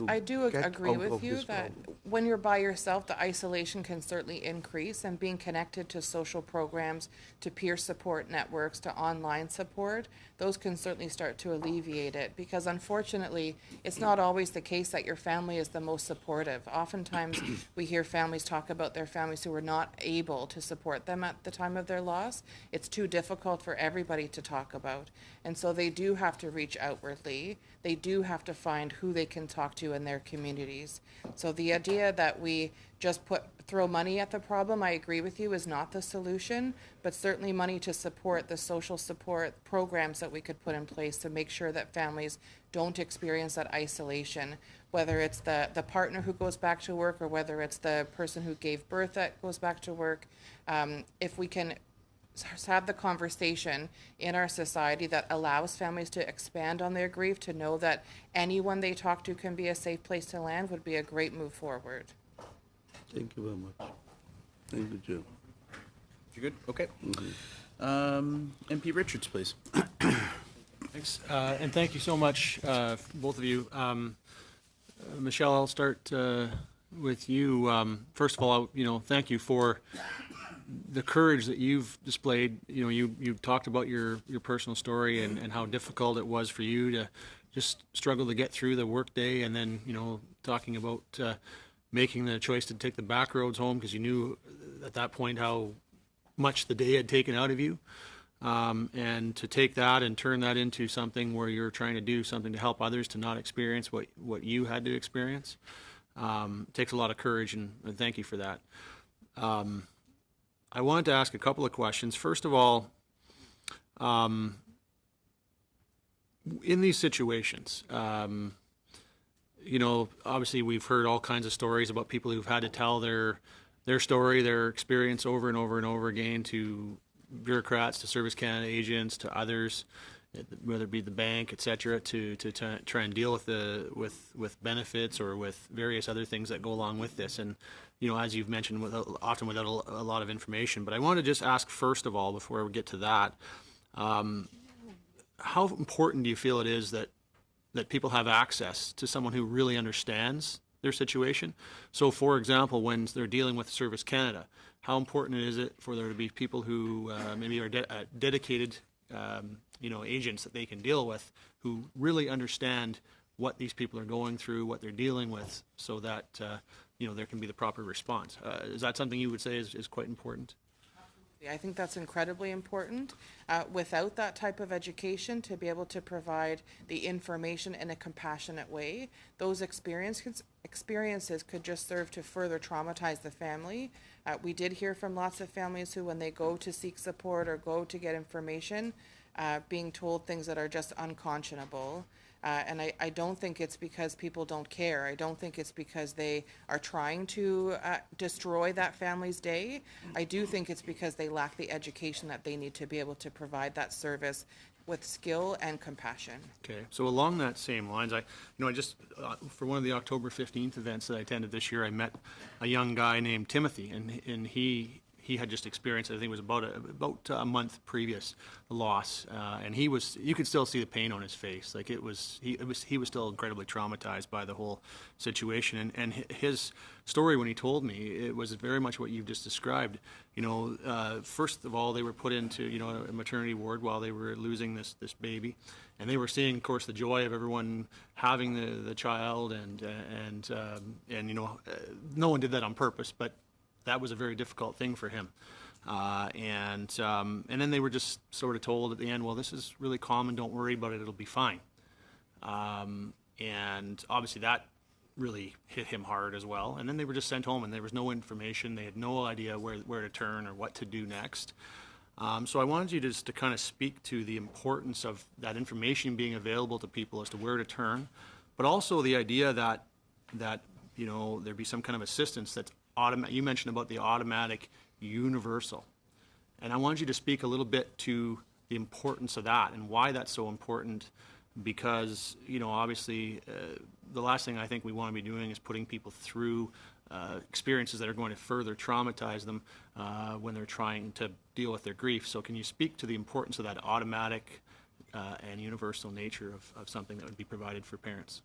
C: I do
I: get
C: agree
I: out
C: with
I: of
C: you
I: this
C: that
I: problem.
C: when you're by yourself, the isolation can certainly increase, and being connected to social programs, to peer support networks, to online support, those can certainly start to alleviate it, because unfortunately, it's not always the case that your family is the most supportive. Oftentimes, we hear families talk about their families who were not able to support them at the time of their loss. It's too difficult for everybody to talk about. And so they do have to reach outwardly. They do have to find who they can talk to in their communities. So the idea that we just throw money at the problem, I agree with you, is not the solution, but certainly money to support the social support programs that we could put in place to make sure that families don't experience that isolation, whether it's the partner who goes back to work or whether it's the person who gave birth that goes back to work. If we can have the conversation in our society that allows families to expand on their grief, to know that anyone they talk to can be a safe place to land, would be a great move forward.
I: Thank you very much. Thank you, Jim.
A: You're good? Okay. MP Richards, please.
J: Thanks, and thank you so much, both of you. Michelle, I'll start with you. First of all, thank you for the courage that you've displayed. You talked about your personal story and how difficult it was for you to just struggle to get through the workday, and then talking about making the choice to take the back roads home because you knew at that point how much the day had taken out of you. And to take that and turn that into something where you're trying to do something to help others to not experience what you had to experience, takes a lot of courage, and thank you for that. I wanted to ask a couple of questions. First of all, in these situations, obviously we've heard all kinds of stories about people who've had to tell their story, their experience over and over and over again to bureaucrats, to Service Canada agents, to others. whether it be the bank, et cetera, to try and deal with with benefits or with various other things that go along with this. And as you've mentioned, often without a lot of information. But I want to just ask first of all, before we get to that, how important do you feel it is that people have access to someone who really understands their situation? So, for example, when they're dealing with Service Canada, how important is it for there to be people who maybe are dedicated, agents that they can deal with, who really understand what these people are going through, what they're dealing with, so that there can be the proper response? Is that something you would say is quite important?
C: I think that's incredibly important. Without that type of education, to be able to provide the information in a compassionate way, those experiences could just serve to further traumatize the family. We did hear from lots of families who, when they go to seek support or go to get information, being told things that are just unconscionable. And I don't think it's because people don't care. I don't think it's because they are trying to destroy that family's day. I do think it's because they lack the education that they need to be able to provide that service with skill and compassion.
J: Okay, so along that same lines, I just for one of the October 15th events that I attended this year, I met a young guy named Timothy, and he had just experienced, I think it was about a month previous, loss, and you could still see the pain on his face. Like he was still incredibly traumatized by the whole situation, and his story, when he told me, it was very much what you've just described. First of all, they were put into a maternity ward while they were losing this baby, and they were seeing, of course, the joy of everyone having the child, and no one did that on purpose, but that was a very difficult thing for him. And then they were just sort of told at the end, well, this is really common, don't worry about it, it'll be fine. And obviously that really hit him hard as well. And then they were just sent home, and there was no information. They had no idea where to turn or what to do next. So I wanted you just to kind of speak to the importance of that information being available to people as to where to turn, but also the idea that there'd be some kind of assistance that's automatic. You mentioned about the automatic universal, and I wanted you to speak a little bit to the importance of that and why that's so important, because obviously the last thing I think we want to be doing is putting people through experiences that are going to further traumatize them when they're trying to deal with their grief. So can you speak to the importance of that automatic and universal nature of something that would be provided for parents?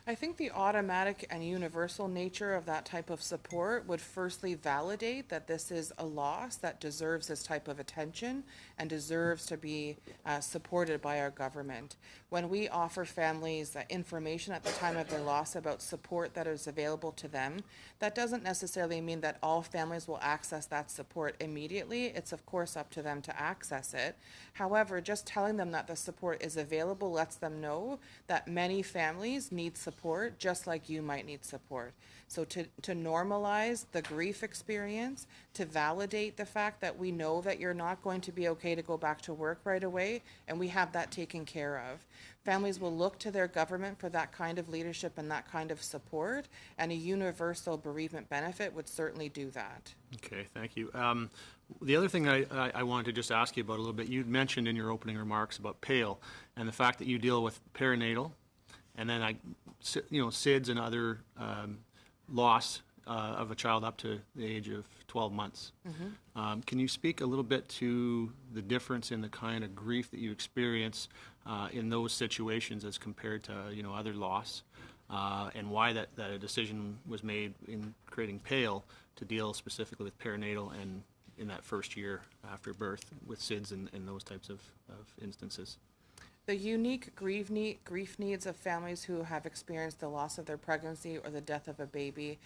C: I think the automatic and universal nature of that type of support would firstly validate that this is a loss that deserves this type of attention and deserves to be supported by our government. When we offer families information at the time of their loss about support that is available to them, that doesn't necessarily mean that all families will access that support immediately. It's of course up to them to access it. However, just telling them that the support is available lets them know that many families need support just like you might need support. So to normalize the grief experience, to validate the fact that we know that you're not going to be okay to go back to work right away, and we have that taken care of. Families will look to their government for that kind of leadership and that kind of support, and a universal bereavement benefit would certainly do that.
J: Okay, thank you. The other thing I wanted to just ask you about a little bit, you mentioned in your opening remarks about PALE and the fact that you deal with perinatal, and then SIDS and other loss of a child up to the age of 12 months. Mm-hmm. Can you speak a little bit to the difference in the kind of grief that you experience in those situations as compared to other loss, and why that a decision was made in creating PALE to deal specifically with perinatal and in that first year after birth with SIDS and those types of instances?
C: The unique grief needs of families who have experienced the loss of their pregnancy or the death of a baby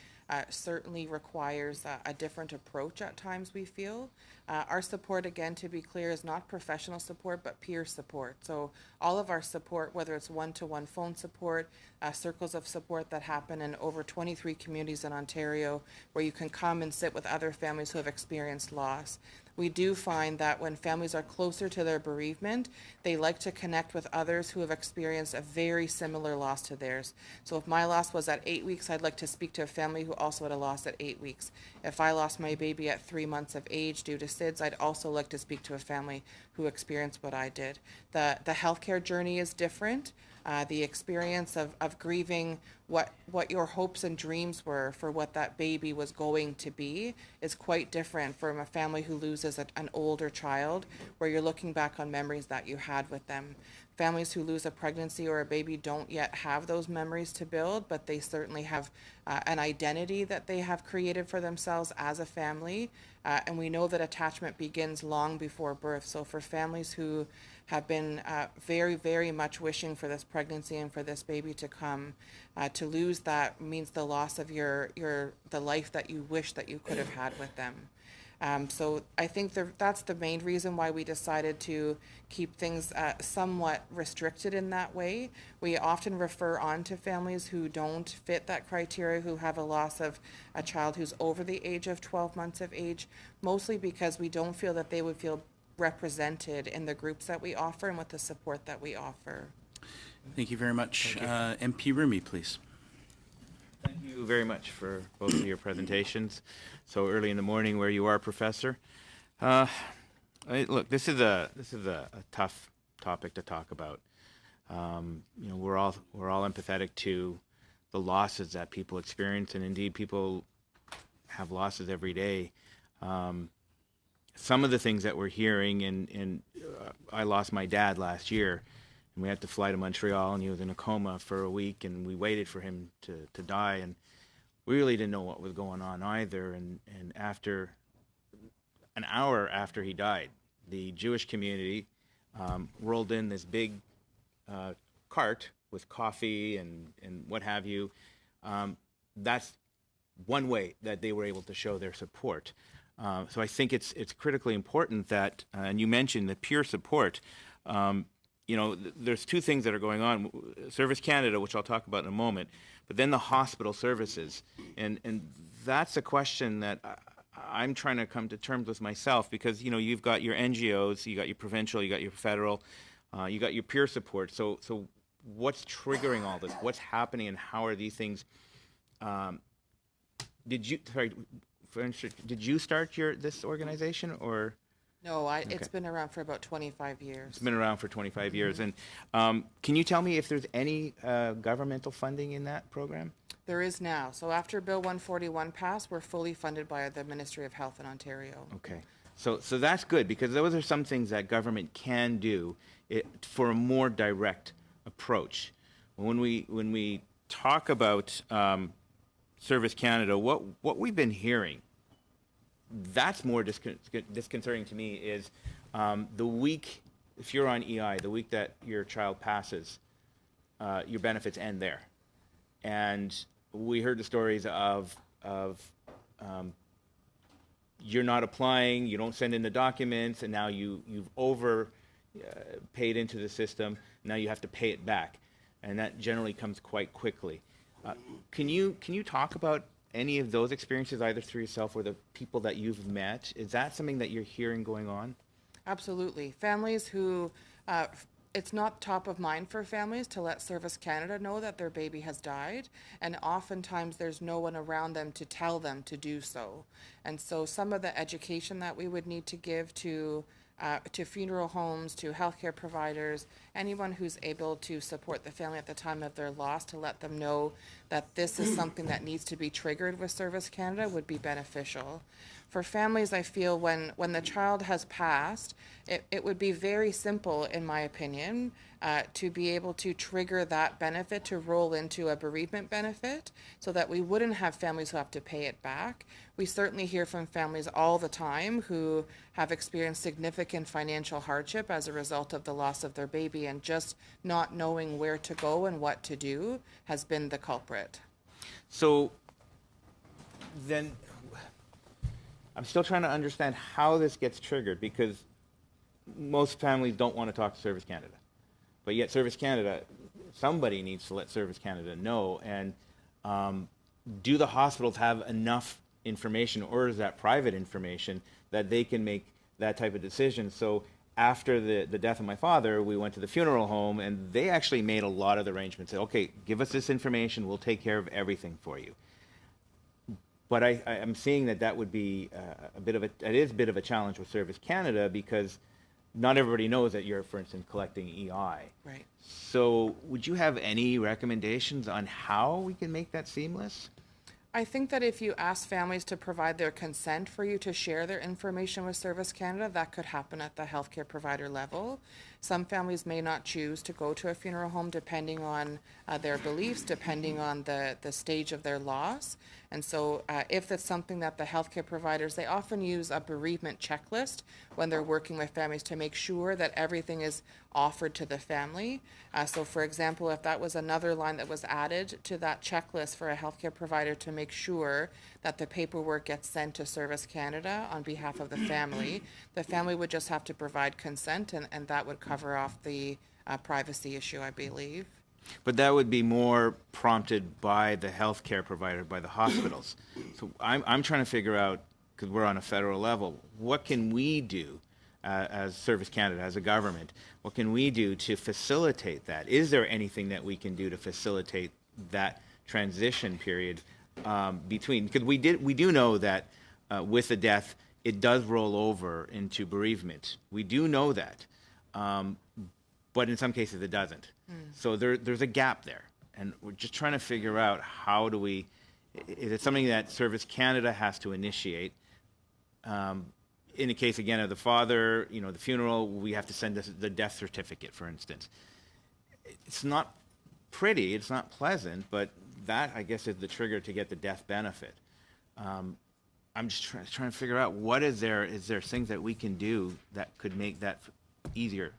C: certainly requires a different approach at times, we feel. Our support, again, to be clear, is not professional support, but peer support. So all of our support, whether it's one-to-one phone support, circles of support that happen in over 23 communities in Ontario, where you can come and sit with other families who have experienced loss. We do find that when families are closer to their bereavement, they like to connect with others who have experienced a very similar loss to theirs. So if my loss was at 8 weeks, I'd like to speak to a family who also at a loss at 8 weeks. If I lost my baby at 3 months of age due to SIDS, I'd also like to speak to a family who experienced what I did. The healthcare journey is different. The experience of grieving what your hopes and dreams were for what that baby was going to be is quite different from a family who loses an older child, where you're looking back on memories that you had with them. Families who lose a pregnancy or a baby don't yet have those memories to build, but they certainly have an identity that they have created for themselves as a family. And we know that attachment begins long before birth. So for families who have been very, very much wishing for this pregnancy and for this baby to come, to lose that means the loss of the life that you wish that you could have had with them. So I think that's the main reason why we decided to keep things somewhat restricted in that way. We often refer on to families who don't fit that criteria, who have a loss of a child who's over the age of 12 months of age, mostly because we don't feel that they would feel represented in the groups that we offer and with the support that we offer.
A: Thank you very much. MP Rumi, please.
K: Thank you very much for both of your presentations so early in the morning where you are, Professor. Look, this is a tough topic to talk about. We're all empathetic to the losses that people experience, and indeed people have losses every day. Some of the things that we're hearing, and I lost my dad last year, and we had to fly to Montreal, and he was in a coma for a week, and we waited for him to die, and we really didn't know what was going on either. And after an hour after he died, the Jewish community rolled in this big cart with coffee and what have you. That's one way that they were able to show their support. So I think it's critically important that, and you mentioned the peer support. There's two things that are going on. Service Canada, which I'll talk about in a moment, but then the hospital services. And that's a question that I'm trying to come to terms with myself, because, you've got your NGOs, you got your provincial, you got your federal, you got your peer support. So what's triggering all this? What's happening, and how are these things? Did you start this organization, or?
C: No, it's been around for about 25 years.
K: It's been around for 25 years. And can you tell me if there's any governmental funding in that program?
C: There is now. So after Bill 141 passed, we're fully funded by the Ministry of Health in Ontario.
K: Okay. So that's good, because those are some things that government can do for a more direct approach. When we talk about Service Canada, what we've been hearing, that's more disconcerting to me, is the week, if you're on EI, the week that your child passes, your benefits end there. And we heard the stories of you're not applying, you don't send in the documents, and now you've paid into the system. Now you have to pay it back, and that generally comes quite quickly. Can you talk about any of those experiences, either through yourself or the people that you've met? Is that something that you're hearing going on?
C: Absolutely. Families who, it's not top of mind for families to let Service Canada know that their baby has died, and oftentimes there's no one around them to tell them to do so. And so some of the education that we would need to give to funeral homes, to healthcare providers, anyone who's able to support the family at the time of their loss, to let them know that this is something that needs to be triggered with Service Canada would be beneficial. For families, I feel when the child has passed, it would be very simple, in my opinion, to be able to trigger that benefit to roll into a bereavement benefit, so that we wouldn't have families who have to pay it back. We certainly hear from families all the time who have experienced significant financial hardship as a result of the loss of their baby, and just not knowing where to go and what to do has been the culprit.
K: So then I'm still trying to understand how this gets triggered, because most families don't want to talk to Service Canada. But yet Service Canada, somebody needs to let Service Canada know. And do the hospitals have enough information, or is that private information, that they can make that type of decision? So after the death of my father, we went to the funeral home, and they actually made a lot of the arrangements. Said, okay, give us this information, we'll take care of everything for you. But I'm seeing that would be it is a bit of a challenge with Service Canada, because not everybody knows that you're, for instance, collecting EI.
C: Right.
K: So would you have any recommendations on how we can make that seamless?
C: I think that if you ask families to provide their consent for you to share their information with Service Canada, that could happen at the healthcare provider level. Some families may not choose to go to a funeral home depending on their beliefs, depending on the stage of their loss. And so if that's something that the healthcare providers, they often use a bereavement checklist when they're working with families to make sure that everything is offered to the family. So for example, if that was another line that was added to that checklist for a healthcare provider to make sure that the paperwork gets sent to Service Canada on behalf of the family would just have to provide consent, and that would cover off the privacy issue, I believe.
K: But that would be more prompted by the healthcare provider, by the hospitals. So I'm trying to figure out, because we're on a federal level, what can we do as Service Canada, as a government? What can we do to facilitate that? Is there anything that we can do to facilitate that transition period between? Because we do know that with a death, it does roll over into bereavement. We do know that. But in some cases it doesn't. So there's a gap there. And we're just trying to figure out how do we, is it something that Service Canada has to initiate? In the case, again, of the father, the funeral, we have to send the death certificate, for instance. It's not pretty, it's not pleasant, but that, I guess, is the trigger to get the death benefit. I'm just trying to figure out is there things that we can do that could make that easier?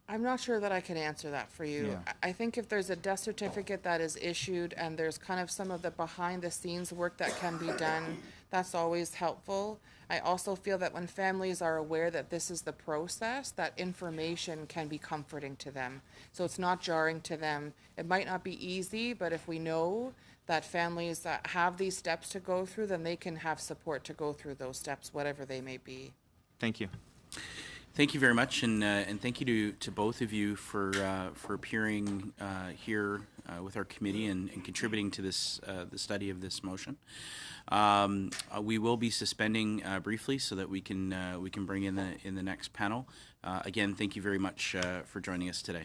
C: I'm not sure that I can answer that for you.
K: Yeah.
C: I think if there's a death certificate that is issued and there's kind of some of the behind the scenes work that can be done, that's always helpful. I also feel that when families are aware that this is the process, that information can be comforting to them. So it's not jarring to them. It might not be easy, but if we know that families have these steps to go through, then they can have support to go through those steps, whatever they may be.
K: Thank you.
A: Thank you very much, and thank you to both of you for appearing here with our committee and contributing to this the study of this motion. We will be suspending briefly so that we can bring in the next panel. Again, thank you very much for joining us today.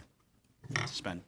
A: Suspend.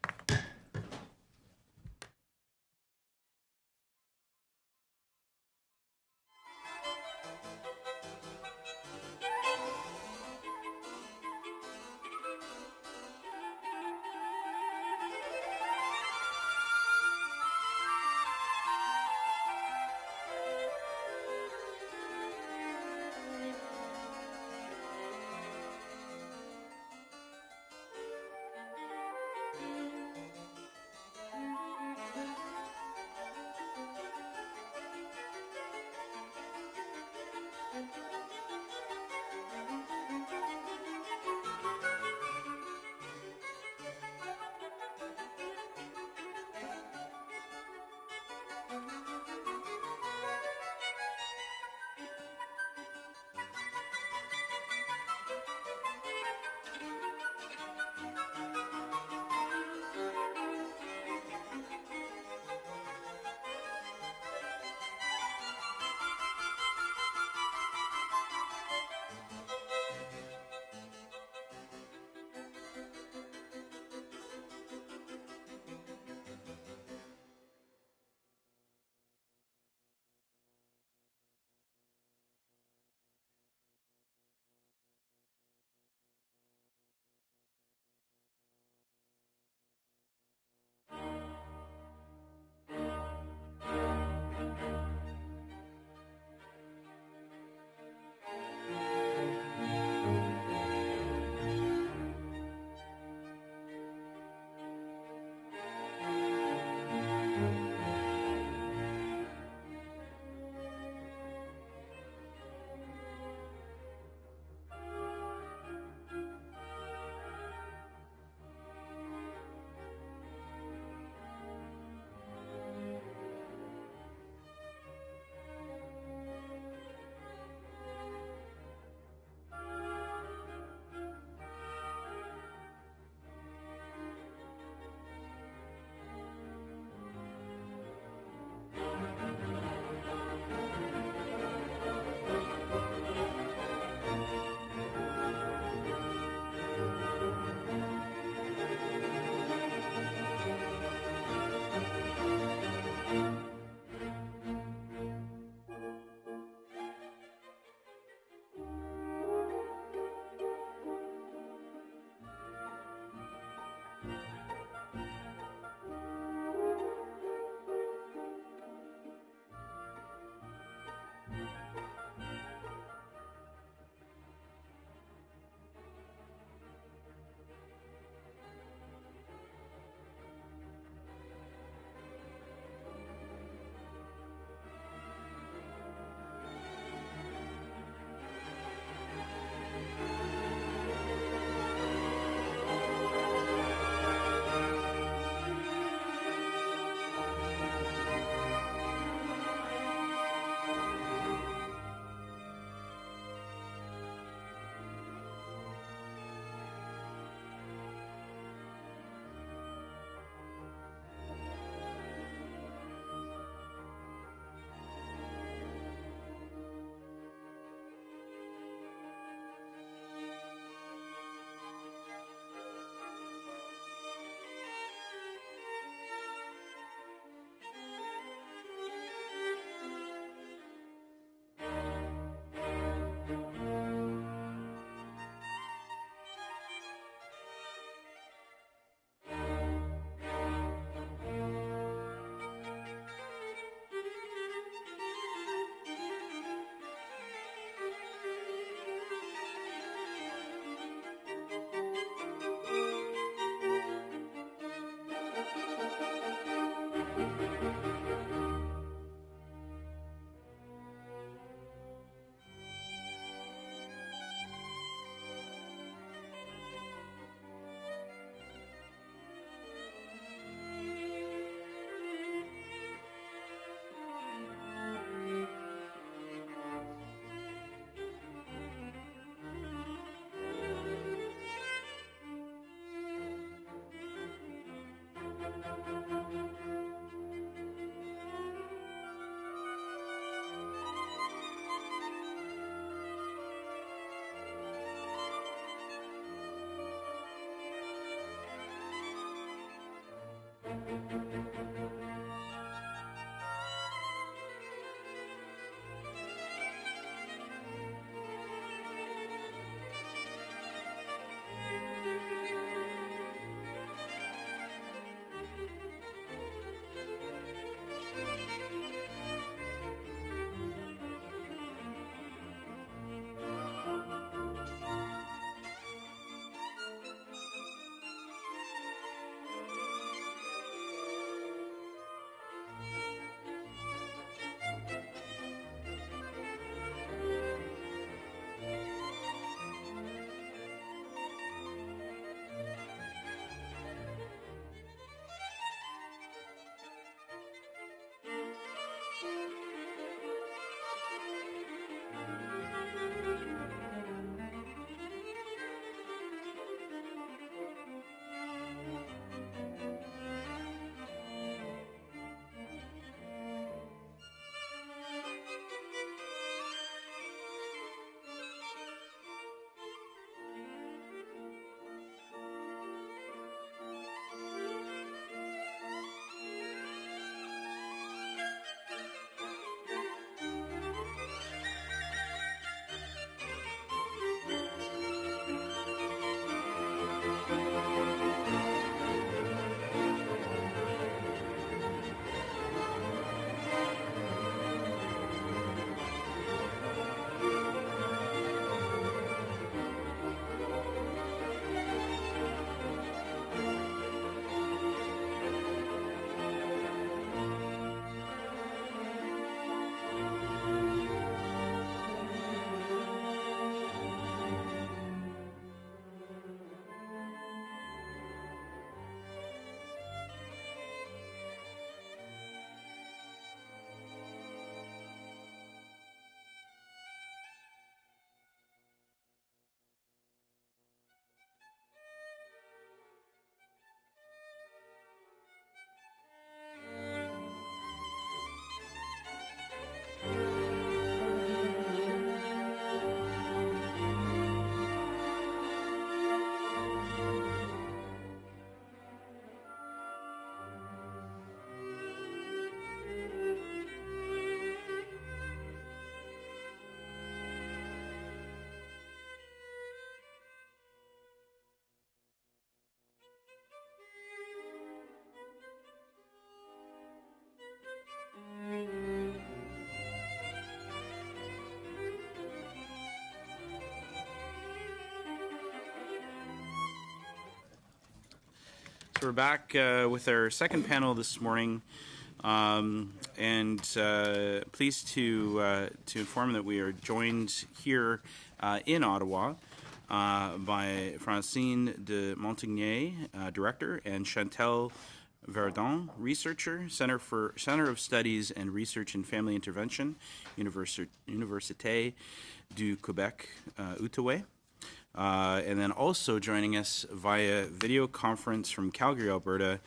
A: So we're back with our second panel this morning, and pleased to inform that we are joined here in Ottawa by Francine de Montigny, Director, and Chantal Verdon, Researcher, Center of Studies and Research in Family Intervention, Université du Québec, Outaouais. And then also joining us via video conference from Calgary, Alberta,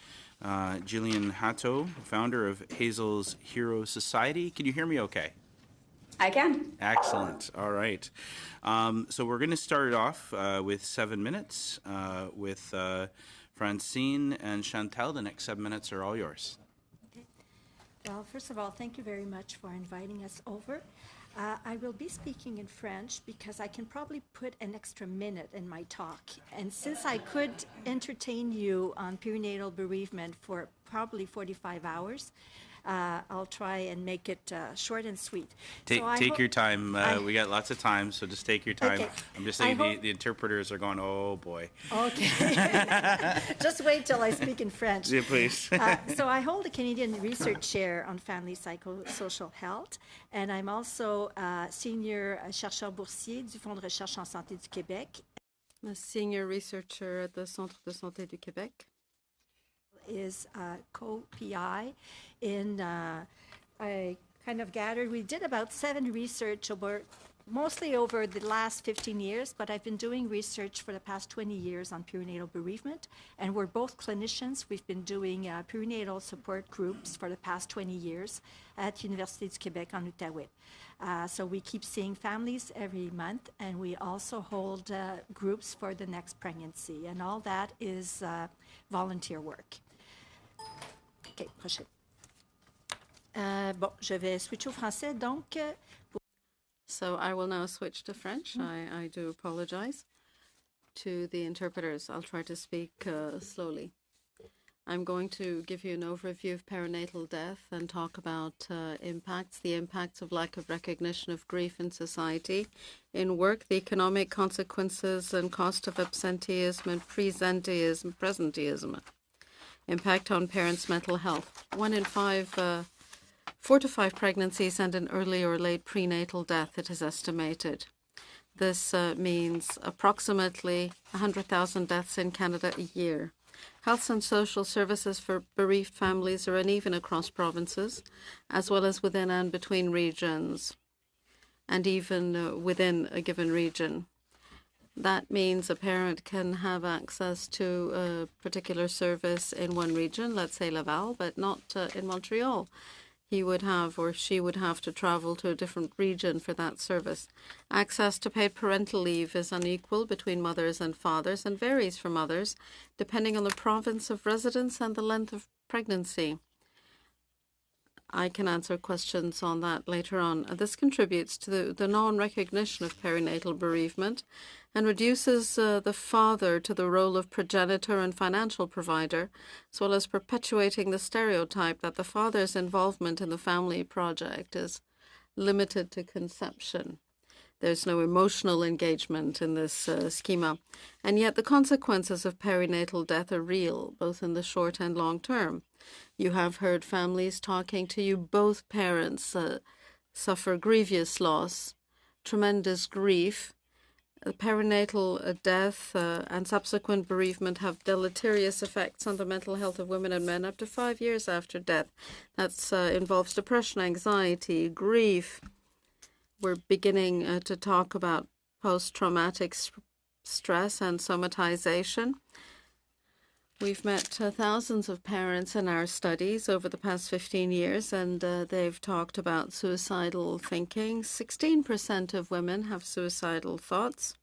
A: Gillian Hatto, founder of Hazel's Hero Society. Can you hear me okay?
L: I can.
A: Excellent. All right. So we're going to start it off with 7 minutes with Francine and Chantal. The next 7 minutes are all yours.
L: Okay. Well, first of all, thank you very much for inviting us over. I will be speaking in French because I can probably put an extra minute in my talk. And since I could entertain you on perinatal bereavement for probably 45 hours, I'll try and make it short and sweet.
A: Take your time. We got lots of time, so just take your time.
L: Okay.
A: I'm just saying the interpreters are going, oh boy.
L: Okay. Just wait till I speak in French.
A: Yeah, please.
L: So I hold a Canadian Research Chair on Family Psychosocial Health, and I'm also Senior Chercheur Boursier du Fonds de Recherche en Santé du Québec.
G: I'm a senior researcher at the Centre de Santé du Québec.
L: Is co-PI in I kind of gathered, we did about 7 research mostly over the last 15 years, but I've been doing research for the past 20 years on perinatal bereavement, and we're both clinicians. We've been doing perinatal support groups for the past 20 years at Université du Québec en Outaouais. So we keep seeing families every month, and we also hold groups for the next pregnancy, and all that is volunteer work. OK, prochaine. Bon, je vais switcher au français, donc.
G: So I will now switch to French. I do apologize to the interpreters. I'll try to speak slowly. I'm going to give you an overview of perinatal death and talk about the impacts of lack of recognition of grief in society, in work, the economic consequences and cost of absenteeism and presenteeism, impact on parents' mental health. 4 to 5 pregnancies and an early or late prenatal death, it is estimated. This means approximately 100,000 deaths in Canada a year. Health and social services for bereaved families are uneven across provinces, as well as within and between regions, and even within a given region. That means a parent can have access to a particular service in one region, let's say Laval, but not in Montreal. He would have or she would have to travel to a different region for that service. Access to paid parental leave is unequal between mothers and fathers and varies for mothers depending on the province of residence and the length of pregnancy. I can answer questions on that later on. This contributes to the non-recognition of perinatal bereavement and reduces the father to the role of progenitor and financial provider, as well as perpetuating the stereotype that the father's involvement in the family project is limited to conception. There's no emotional engagement in this schema. And yet the consequences of perinatal death are real, both in the short and long term. You have heard families talking to you. Both parents suffer grievous loss, tremendous grief. Perinatal death and subsequent bereavement have deleterious effects on the mental health of women and men up to 5 years after death. That involves depression, anxiety, grief. We're beginning to talk about post-traumatic stress and somatization. We've met thousands of parents in our studies over the past 15 years, and they've talked about suicidal thinking. 16% of women have suicidal thoughts.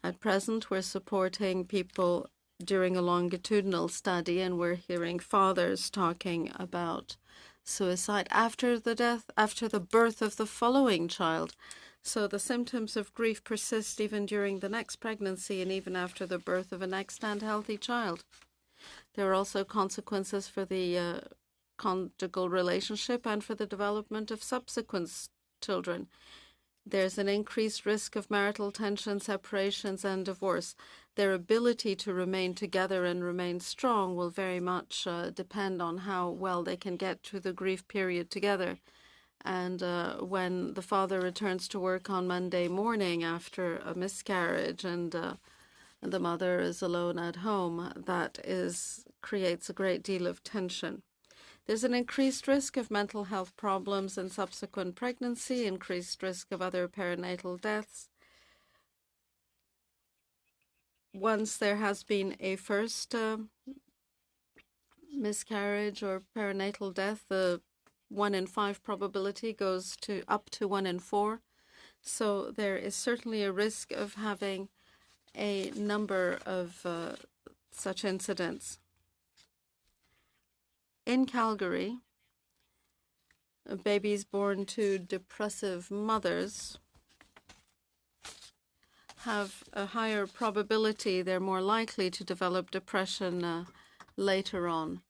G: At present, we're supporting people during a longitudinal study, and we're hearing fathers talking about suicide after the birth of the following child. So the symptoms of grief persist even during the next pregnancy and even after the birth of a next and healthy child. There are also consequences for the conjugal relationship and for the development of subsequent children. There's an increased risk of marital tension, separations, and divorce. their ability to remain together and remain strong will very much depend on how well they can get through the grief period together. And when the father returns to work on Monday morning after a miscarriage and the mother is alone at home, that creates a great deal of tension. There's an increased risk of mental health problems in subsequent pregnancy, increased risk of other perinatal deaths. Once there has been a first miscarriage or perinatal death, the 1 in 5 probability goes to up to 1 in 4. So there is certainly a risk of having a number of such incidents. In Calgary, babies born to depressive mothers have a higher probability, they're more likely to develop depression later on.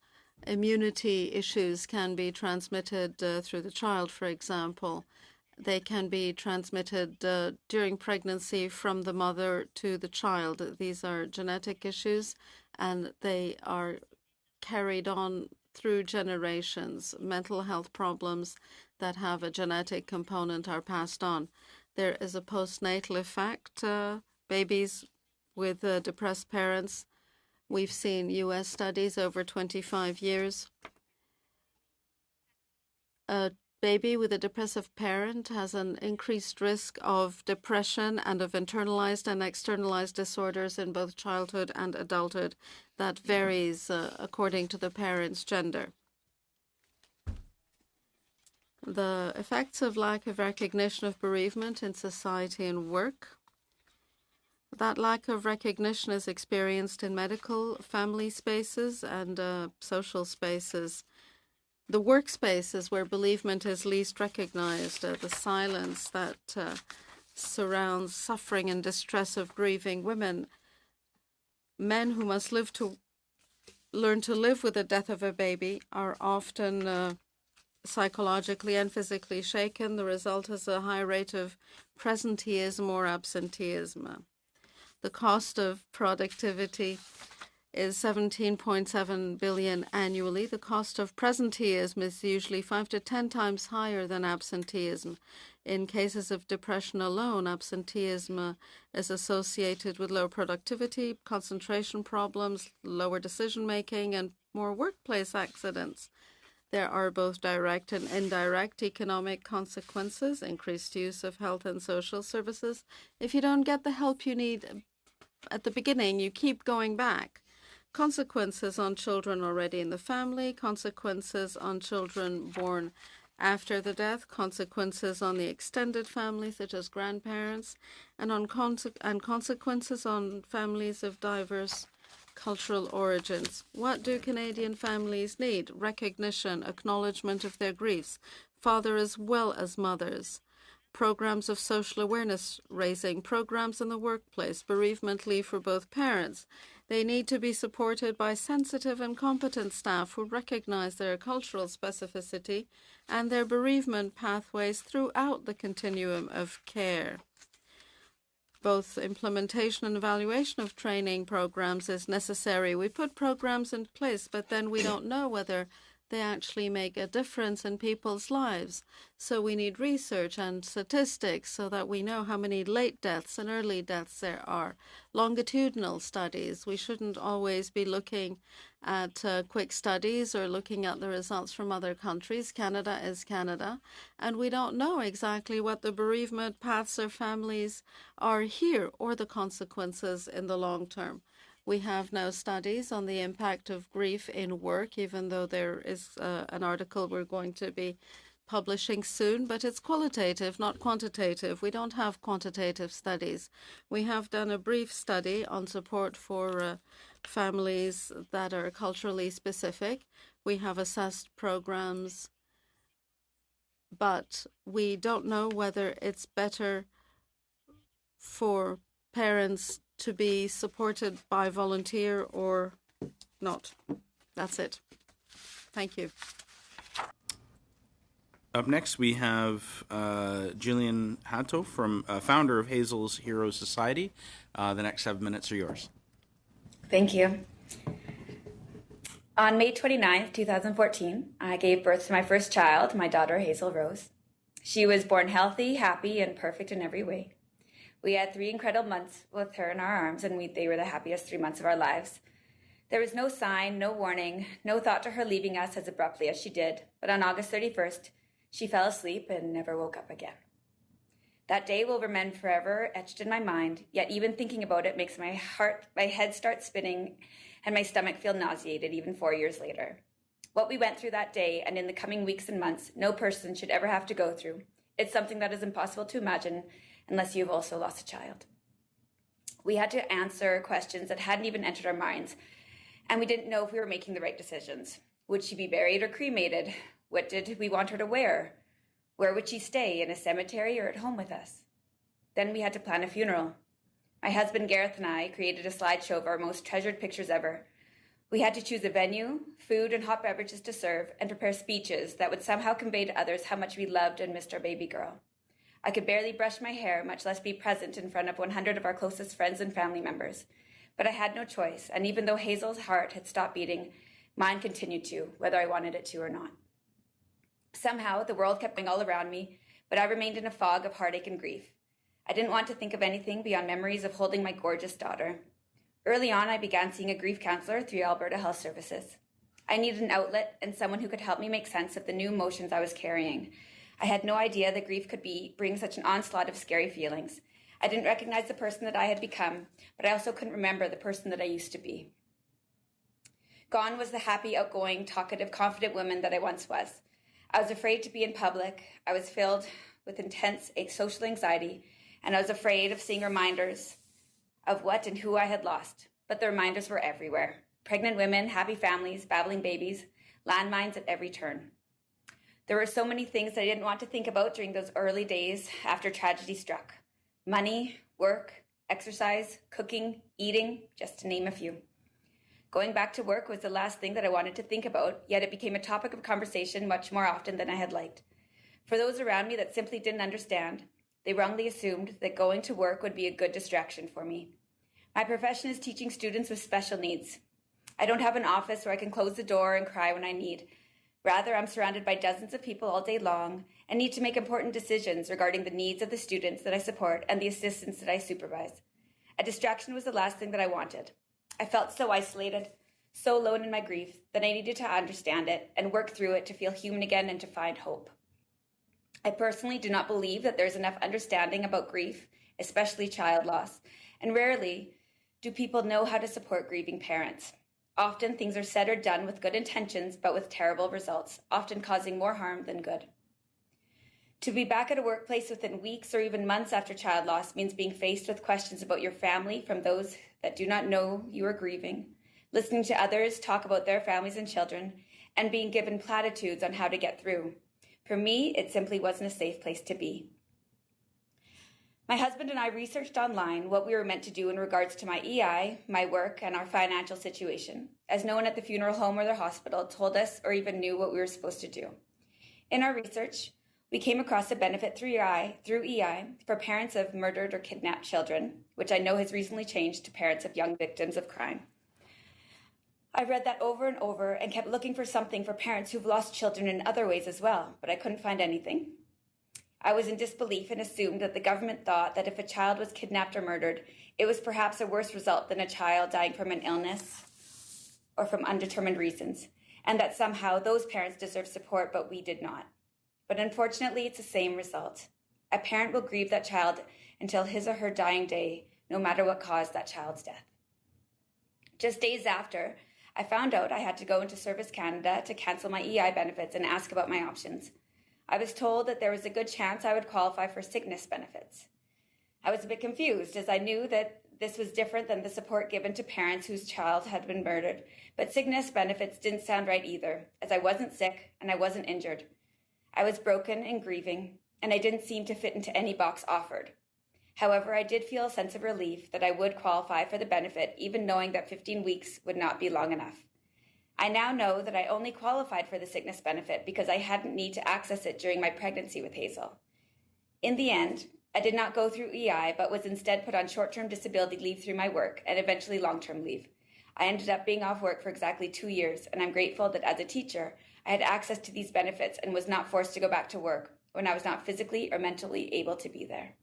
G: Immunity issues can be transmitted through the child, for example. They can be transmitted during pregnancy from the mother to the child. These are genetic issues, and they are carried on through generations. Mental health problems that have a genetic component are passed on. There is a postnatal effect. Babies with depressed parents, we've seen U.S. studies over 25 years. A baby with a depressive parent has an increased risk of depression and of internalized and externalized disorders in both childhood and adulthood. That varies according to the parent's gender. The effects of lack of recognition of bereavement in society and work. That lack of recognition is experienced in medical, family spaces, and social spaces. The workspaces where bereavement is least recognized, the silence that surrounds suffering and distress of grieving women, men who must learn to live with the death of a baby are often psychologically and physically shaken. The result is a high rate of presenteeism or absenteeism. The cost of productivity is 17.7 billion annually. The cost of presenteeism is usually 5 to 10 times higher than absenteeism. In cases of depression alone, absenteeism is associated with low productivity, concentration problems, lower decision making, and more workplace accidents. There are both direct and indirect economic consequences, increased use of health and social services. If you don't get the help you need at the beginning, you keep going back. Consequences on children already in the family, consequences on children born after the death, consequences on the extended family, such as grandparents, and consequences on families of diverse cultural origins. What do Canadian families need? Recognition, acknowledgement of their griefs, father as well as mothers, programs of social awareness raising, programs in the workplace, bereavement leave for both parents. They need to be supported by sensitive and competent staff who recognize their cultural specificity and their bereavement pathways throughout the continuum of care. Both implementation and evaluation of training programs is necessary. We put programs in place, but then we don't know whether they actually make a difference in people's lives. So we need research and statistics so that we know how many late deaths and early deaths there are. Longitudinal studies. We shouldn't always be looking at quick studies or looking at the results from other countries. Canada is Canada, and we don't know exactly what the bereavement paths or families are here or the consequences in the long term. We have now studies on the impact of grief in work, even though there is an article we're going to be publishing soon, but it's qualitative, not quantitative. We don't have quantitative studies. We have done a brief study on support for families that are culturally specific. We have assessed programs, but we don't know whether it's better for parents to be supported by volunteer or not. That's it. Thank you.
A: Up next, we have Julian Hatto, founder of Hazel's Hero Society. The next 7 minutes are yours.
M: Thank you. On May 29th, 2014, I gave birth to my first child, my daughter, Hazel Rose. She was born healthy, happy, and perfect in every way. We had 3 incredible months with her in our arms, and they were the happiest 3 months of our lives. There was no sign, no warning, no thought to her leaving us as abruptly as she did, but on August 31st, she fell asleep and never woke up again. That day will remain forever etched in my mind, yet even thinking about it makes my head start spinning and my stomach feel nauseated even 4 years later. What we went through that day and in the coming weeks and months, no person should ever have to go through. It's something that is impossible to imagine unless you've also lost a child. We had to answer questions that hadn't even entered our minds, and we didn't know if we were making the right decisions. Would she be buried or cremated? What did we want her to wear? Where would she stay, in a cemetery or at home with us? Then we had to plan a funeral. My husband Gareth and I created a slideshow of our most treasured pictures ever. We had to choose a venue, food and hot beverages to serve, and prepare speeches that would somehow convey to others how much we loved and missed our baby girl. I could barely brush my hair, much less be present in front of 100 of our closest friends and family members. But I had no choice, and even though Hazel's heart had stopped beating, mine continued to, whether I wanted it to or not. Somehow, the world kept going all around me, but I remained in a fog of heartache and grief. I didn't want to think of anything beyond memories of holding my gorgeous daughter. Early on, I began seeing a grief counselor through Alberta Health Services. I needed an outlet and someone who could help me make sense of the new emotions I was carrying. I had no idea that grief could bring such an onslaught of scary feelings. I didn't recognize the person that I had become, but I also couldn't remember the person that I used to be. Gone was the happy, outgoing, talkative, confident woman that I once was. I was afraid to be in public. I was filled with intense social anxiety, and I was afraid of seeing reminders of what and who I had lost. But the reminders were everywhere. Pregnant women, happy families, babbling babies, landmines at every turn. There were so many things that I didn't want to think about during those early days after tragedy struck. Money, work, exercise, cooking, eating, just to name a few. Going back to work was the last thing that I wanted to think about, yet it became a topic of conversation much more often than I had liked. For those around me that simply didn't understand, they wrongly assumed that going to work would be a good distraction for me. My profession is teaching students with special needs. I don't have an office where I can close the door and cry when I need. Rather, I'm surrounded by dozens of people all day long and need to make important decisions regarding the needs of the students that I support and the assistants that I supervise. A distraction was the last thing that I wanted. I felt so isolated, so alone in my grief, that I needed to understand it and work through it to feel human again and to find hope. I personally do not believe that there's enough understanding about grief, especially child loss, and rarely do people know how to support grieving parents. Often things are said or done with good intentions, but with terrible results, often causing more harm than good. To be back at a workplace within weeks or even months after child loss means being faced with questions about your family from those that do not know you are grieving, listening to others talk about their families and children, and being given platitudes on how to get through. For me, it simply wasn't a safe place to be. My husband and I researched online what we were meant to do in regards to my EI, my work, and our financial situation, as no one at the funeral home or the hospital told us or even knew what we were supposed to do. In our research, we came across a benefit through EI for parents of murdered or kidnapped children, which I know has recently changed to parents of young victims of crime. I read that over and over and kept looking for something for parents who've lost children in other ways as well, but I couldn't find anything. I was in disbelief and assumed that the government thought that if a child was kidnapped or murdered, it was perhaps a worse result than a child dying from an illness or from undetermined reasons, and that somehow those parents deserve support, but we did not. But unfortunately, it's the same result. A parent will grieve that child until his or her dying day, no matter what caused that child's death. Just days after, I found out I had to go into Service Canada to cancel my EI benefits and ask about my options. I was told that there was a good chance I would qualify for sickness benefits. I was a bit confused, as I knew that this was different than the support given to parents whose child had been murdered, but sickness benefits didn't sound right either, as I wasn't sick and I wasn't injured. I was broken and grieving, and I didn't seem to fit into any box offered. However, I did feel a sense of relief that I would qualify for the benefit, even knowing that 15 weeks would not be long enough. I now know that I only qualified for the sickness benefit because I hadn't need to access it during my pregnancy with Hazel. In the end, I did not go through EI, but was instead put on short-term disability leave through my work and eventually long-term leave. I ended up being off work for exactly 2 years, and I'm grateful that as a teacher, I had access to these benefits and was not forced to go back to work when I was not physically or mentally able to be there.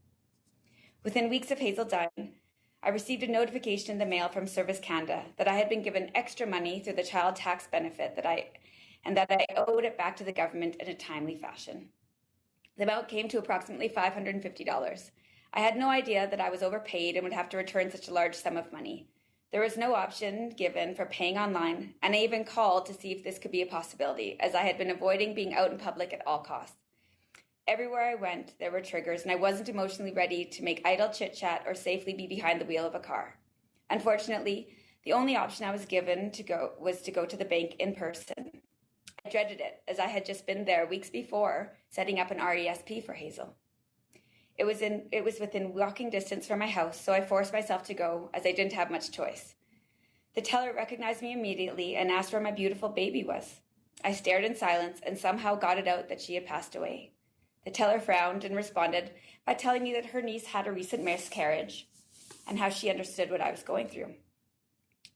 M: Within weeks of Hazel dying, I received a notification in the mail from Service Canada that I had been given extra money through the child tax benefit that I owed it back to the government in a timely fashion. The amount came to approximately $550. I had no idea that I was overpaid and would have to return such a large sum of money. There was no option given for paying online, and I even called to see if this could be a possibility, as I had been avoiding being out in public at all costs. Everywhere I went, there were triggers, and I wasn't emotionally ready to make idle chit-chat or safely be behind the wheel of a car. Unfortunately, the only option I was given was to go to the bank in person. I dreaded it, as I had just been there weeks before setting up an RESP for Hazel. It was within walking distance from my house, so I forced myself to go, as I didn't have much choice. The teller recognized me immediately and asked where my beautiful baby was. I stared in silence and somehow got it out that she had passed away. The teller frowned and responded by telling me that her niece had a recent miscarriage and how she understood what I was going through.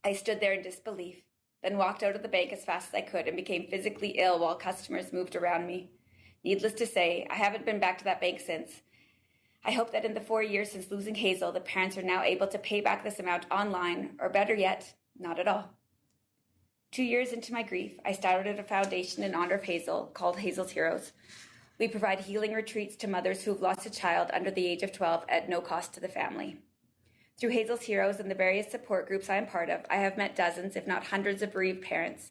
M: I stood there in disbelief, then walked out of the bank as fast as I could and became physically ill while customers moved around me. Needless to say, I haven't been back to that bank since. I hope that in the 4 years since losing Hazel, the parents are now able to pay back this amount online, or better yet, not at all. 2 years into my grief, I started a foundation in honor of Hazel called Hazel's Heroes. We provide healing retreats to mothers who have lost a child under the age of 12 at no cost to the family. Through Hazel's Heroes and the various support groups I am part of, I have met dozens, if not hundreds, of bereaved parents.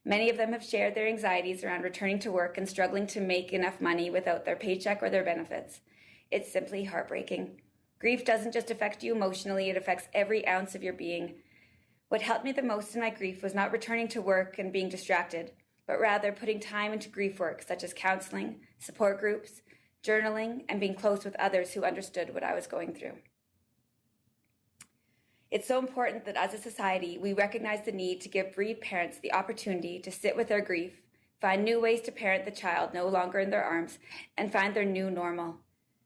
M: Many of them have shared their anxieties around returning to work and struggling to make enough money without their paycheck or their benefits. It's simply heartbreaking. Grief doesn't just affect you emotionally, it affects every ounce of your being. What helped me the most in my grief was not returning to work and being distracted, but rather putting time into grief work such as counseling, support groups, journaling, and being close with others who understood what I was going through. It's so important that as a society, we recognize the need to give bereaved parents the opportunity to sit with their grief, find new ways to parent the child no longer in their arms, and find their new normal.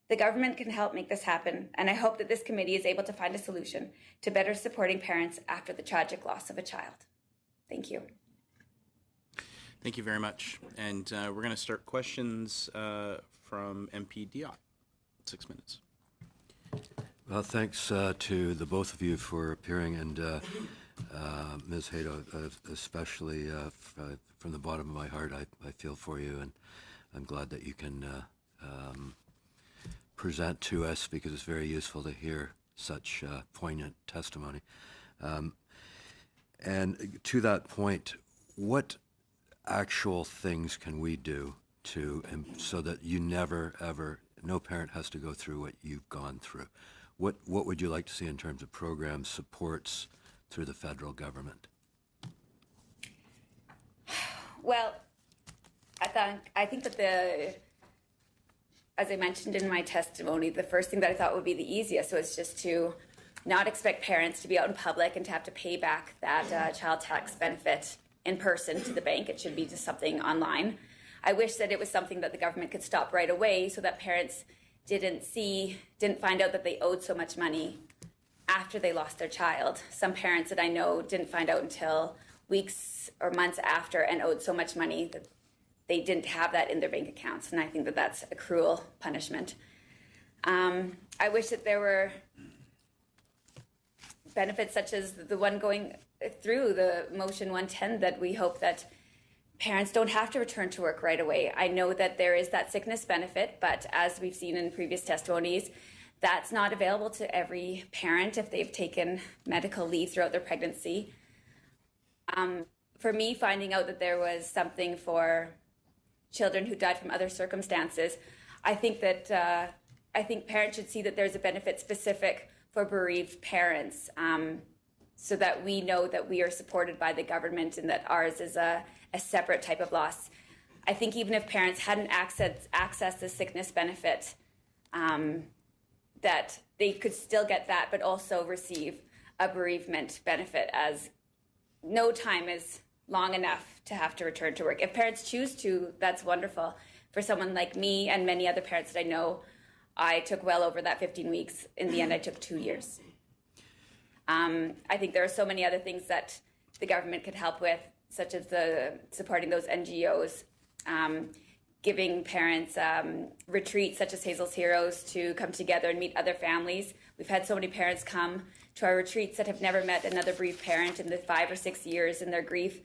M: The government can help make this happen, and I hope that this committee is able to find a solution to better supporting parents after the tragic loss of a child. Thank you.
A: Thank you very much. And we're going to start questions from MP Diot. 6 minutes.
D: Well, thanks to the both of you for appearing, and Ms. Hato, especially from the bottom of my heart, I feel for you, and I'm glad that you can present to us, because it's very useful to hear such poignant testimony. And to that point, what actual things can we do so that you never, ever, no parent has to go through what you've gone through? What would you like to see in terms of programs, supports through the federal government?
M: Well, I think that as I mentioned in my testimony, the first thing that I thought would be the easiest was just to not expect parents to be out in public and to have to pay back that child tax benefit in person to the bank. It should be just something online. I wish that it was something that the government could stop right away so that parents didn't find out that they owed so much money after they lost their child. Some parents that I know didn't find out until weeks or months after and owed so much money that they didn't have that in their bank accounts. And I think that that's a cruel punishment. I wish that there were benefits such as the one going through the Motion 110 that we hope that parents don't have to return to work right away. I know that there is that sickness benefit, but as we've seen in previous testimonies, that's not available to every parent if they've taken medical leave throughout their pregnancy. For me, finding out that there was something for children who died from other circumstances, I think parents should see that there's a benefit specific for bereaved parents, so that we know that we are supported by the government and that ours is a separate type of loss. I think even if parents hadn't accessed the sickness benefit, that they could still get that, but also receive a bereavement benefit, as no time is long enough to have to return to work. If parents choose to, that's wonderful. For someone like me and many other parents that I know, I took well over that 15 weeks. In the end, I took 2 years. I think there are so many other things that the government could help with, such as supporting those NGOs, giving parents retreats such as Hazel's Heroes to come together and meet other families. We've had so many parents come to our retreats that have never met another bereaved parent in the 5 or 6 years in their grief,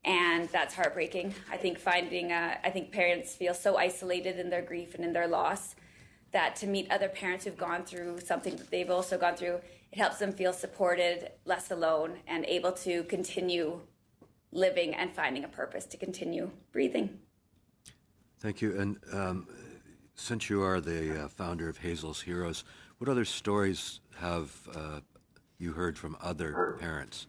M: and that's heartbreaking. I think I think parents feel so isolated in their grief and in their loss that to meet other parents who've gone through something that they've also gone through, it helps them feel supported, less alone, and able to continue living and finding a purpose to continue breathing.
D: Thank you. And since you are the founder of Hazel's Heroes, what other stories have you heard from other parents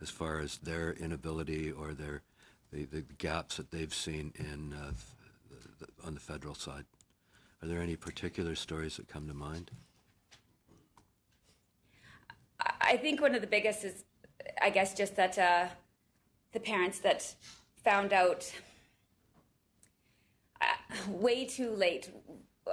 D: as far as their inability or the gaps that they've seen in on the federal side? Are there any particular stories that come to mind?
M: I think one of the biggest is, I guess, just that the parents that found out way too late,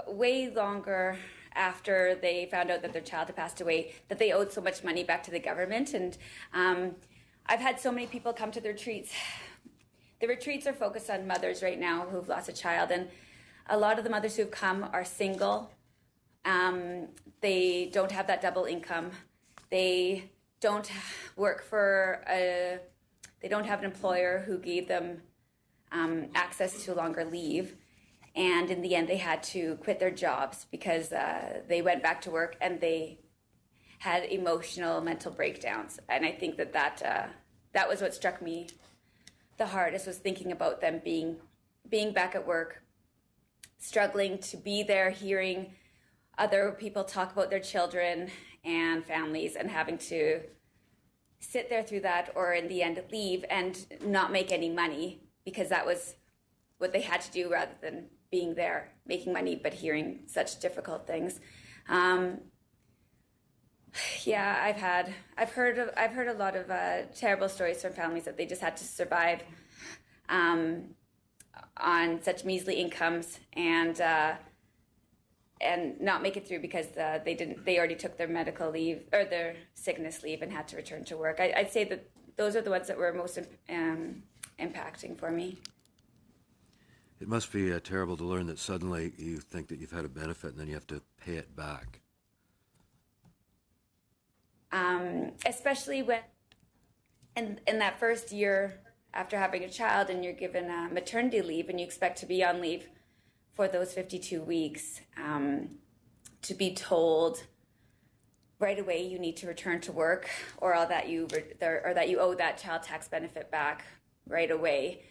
M: way longer after they found out that their child had passed away, that they owed so much money back to the government. And I've had so many people come to the retreats. The retreats are focused on mothers right now who've lost a child, and a lot of the mothers who've come are single. They don't have that double income. They don't work for they don't have an employer who gave them access to longer leave. And in the end, they had to quit their jobs because they went back to work and they had emotional, mental breakdowns. And I think that was what struck me the hardest, was thinking about them being back at work, struggling to be there, hearing other people talk about their children and families, and having to sit there through that, or in the end leave and not make any money, because that was what they had to do rather than being there, making money, but hearing such difficult things. Yeah, I've heard a lot of terrible stories from families that they just had to survive on such measly incomes and not make it through because they already took their medical leave or their sickness leave and had to return to work. I'd say that those are the ones that were most impacting for me.
D: It must be terrible to learn that suddenly you think that you've had a benefit and then you have to pay it back.
M: Especially when in that first year after having a child and you're given maternity leave and you expect to be on leave for those 52 weeks, to be told right away you need to return to work, or that you owe that child tax benefit back right away.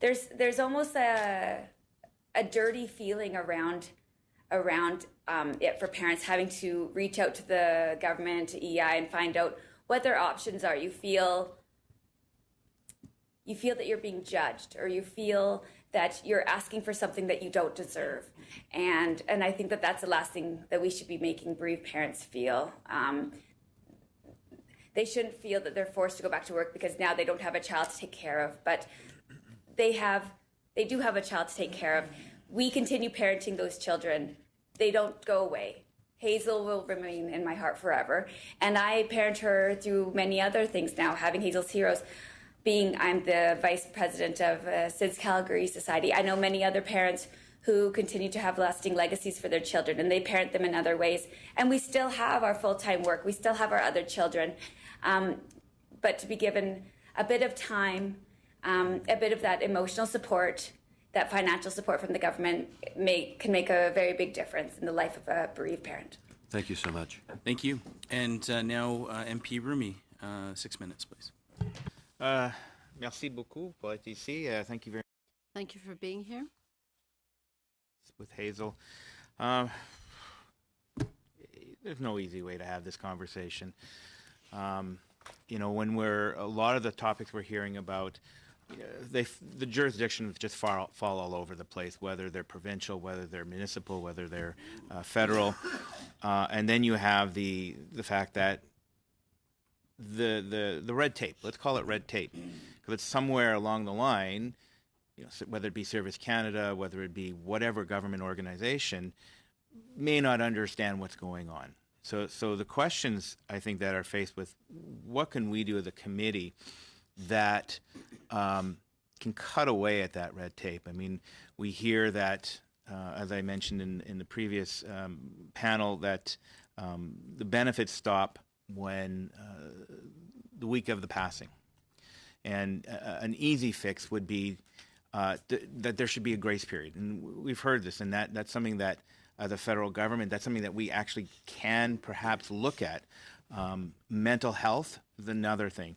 M: There's almost a dirty feeling around it for parents, having to reach out to the government, to EI, and find out what their options are. You feel that you're being judged, or you feel that you're asking for something that you don't deserve. And I think that that's the last thing that we should be making bereaved parents feel. They shouldn't feel that they're forced to go back to work because now they don't have a child to take care of, but they do have a child to take care of. We continue parenting those children. They don't go away. Hazel will remain in my heart forever. And I parent her through many other things now, having Hazel's Heroes. I'm the vice president of SIDS Calgary Society. I know many other parents who continue to have lasting legacies for their children, and they parent them in other ways. And we still have our full-time work. We still have our other children. But to be given a bit of time, a bit of that emotional support, that financial support from the government can make a very big difference in the life of a bereaved parent.
D: Thank you so much.
A: Thank you. And now MP Rumi, 6 minutes, please.
K: Merci beaucoup pour être ici. Thank you very much.
G: Thank you for being here.
K: With Hazel. There's no easy way to have this conversation. When a lot of the topics we're hearing about, the jurisdictions just fall all over the place, whether they're provincial, whether they're municipal, whether they're federal. And then you have the fact that the red tape, let's call it red tape, because it's somewhere along the line, whether it be Service Canada, whether it be whatever government organization, may not understand what's going on. So the questions I think that are faced with, what can we do as a committee that can cut away at that red tape? I mean, we hear that, as I mentioned in the previous panel, that the benefits stop when the week of the passing. And an easy fix would be that there should be a grace period. And we've heard this, and that's something that the federal government, that's something that we actually can perhaps look at. Mental health is another thing.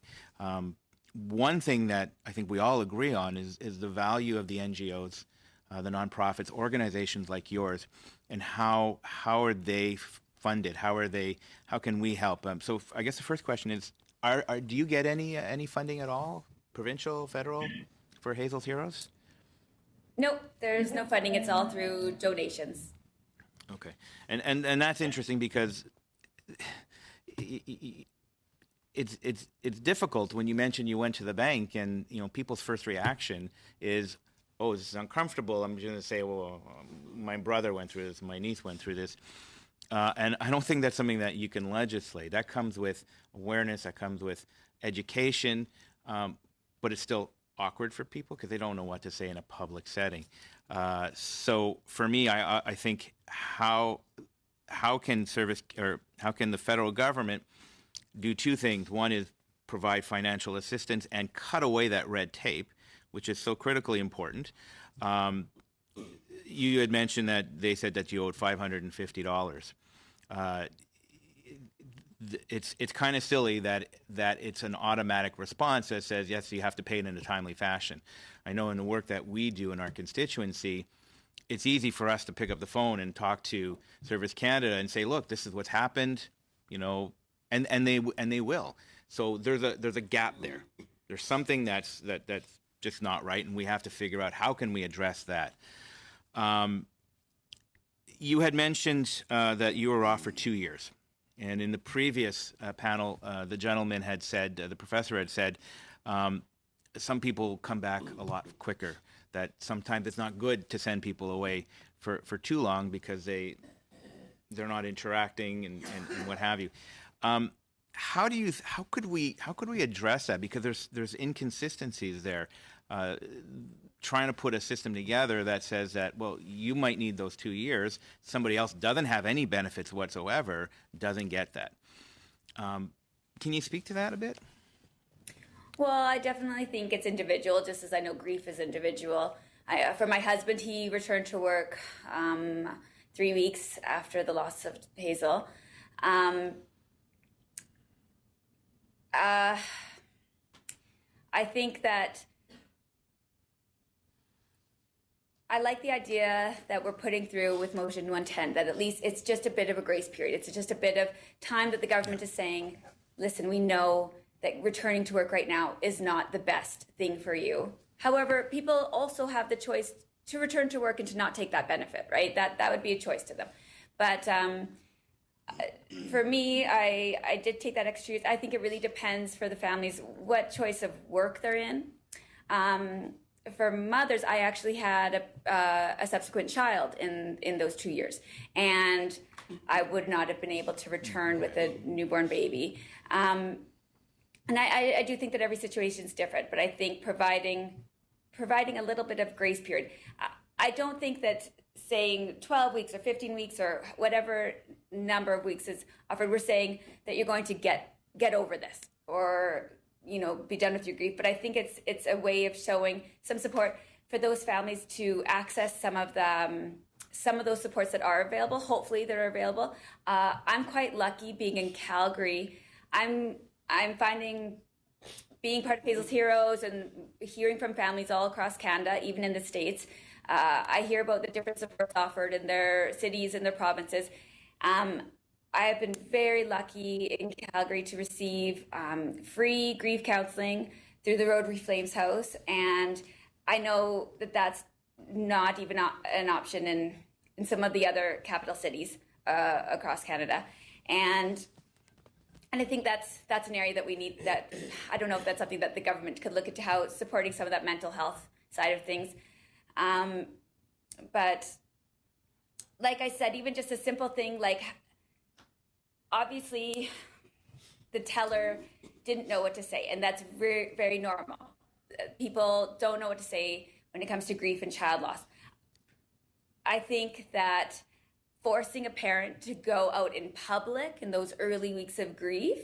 K: One thing that I think we all agree on is the value of the NGOs, the nonprofits, organizations like yours, and how are they funded? How can we help? So I guess the first question is, do you get any funding at all, provincial, federal, for Hazel's Heroes?
M: Nope, there's no funding. It's all through donations.
K: Okay, and that's interesting because it's difficult when you mention you went to the bank and people's first reaction is, oh, this is uncomfortable. I'm just going to say, well, my brother went through this, my niece went through this. And I don't think that's something that you can legislate. That comes with awareness, that comes with education, but it's still awkward for people because they don't know what to say in a public setting. So for me, I think how can the federal government do two things? One is provide financial assistance and cut away that red tape, which is so critically important. You had mentioned that they said that you owed $550. It's kind of silly that it's an automatic response that says, yes, you have to pay it in a timely fashion. I know in the work that we do in our constituency, it's easy for us to pick up the phone and talk to Service Canada and say, look, this is what's happened, and they will. So there's a gap there. There's something that's just not right, and we have to figure out how can we address that. You had mentioned that you were off for 2 years. And in the previous panel, the gentleman had said, the professor had said, some people come back a lot quicker, that sometimes it's not good to send people away for too long because they're not interacting and what have you. How could we address that? Because there's inconsistencies there. Trying to put a system together that says that, well, you might need those 2 years. Somebody else doesn't have any benefits whatsoever, doesn't get that. Can you speak to that a bit?
M: Well, I definitely think it's individual, just as I know grief is individual. For my husband, he returned to work 3 weeks after the loss of Hazel. I think that I like the idea that we're putting through with Motion 110, that at least it's just a bit of a grace period. It's just a bit of time that the government is saying, listen, we know that returning to work right now is not the best thing for you. However, people also have the choice to return to work and to not take that benefit, right? That would be a choice to them. But for me, I did take that extra years. I think it really depends for the families what choice of work they're in. For mothers, I actually had a subsequent child in those 2 years, and I would not have been able to return with a newborn baby. And I do think that every situation is different, but I think providing a little bit of grace period. I don't think that saying 12 weeks or 15 weeks or whatever number of weeks is offered, we're saying that you're going to get over this or be done with your grief. But I think it's a way of showing some support for those families to access some of those supports that are available. Hopefully they're available. I'm quite lucky being in Calgary. I'm finding being part of Hazel's Heroes and hearing from families all across Canada, even in the States. I hear about the different supports offered in their cities and their provinces. I have been very lucky in Calgary to receive free grief counseling through the Rotary Flames House, and I know that that's not even an option in some of the other capital cities across Canada. And I think that's an area that we need. That I don't know if that's something that the government could look into, how supporting some of that mental health side of things. But like I said, even just a simple thing like obviously, the teller didn't know what to say, and that's very, very normal. People don't know what to say when it comes to grief and child loss. I think that forcing a parent to go out in public in those early weeks of grief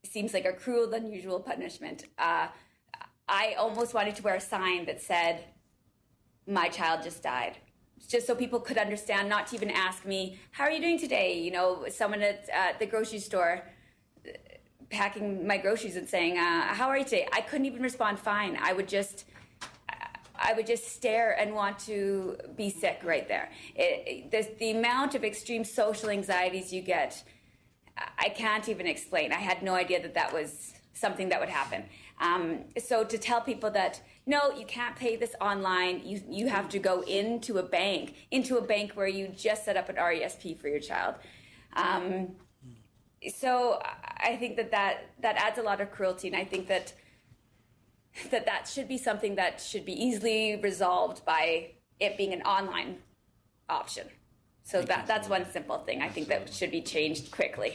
M: seems like a cruel, unusual punishment. I almost wanted to wear a sign that said, "My child just died," just so people could understand, not to even ask me, "How are you doing today?" You know, someone at the grocery store packing my groceries and saying, "How are you today?" I couldn't even respond fine. I would just stare and want to be sick right there. The amount of extreme social anxieties you get, I can't even explain. I had no idea that was something that would happen. So to tell people that, no, you can't pay this online, you have to go into a bank where you just set up an RESP for your child. So I think that adds a lot of cruelty, and I think that should be something that should be easily resolved by it being an online option. So that's one simple thing I think that should be changed quickly.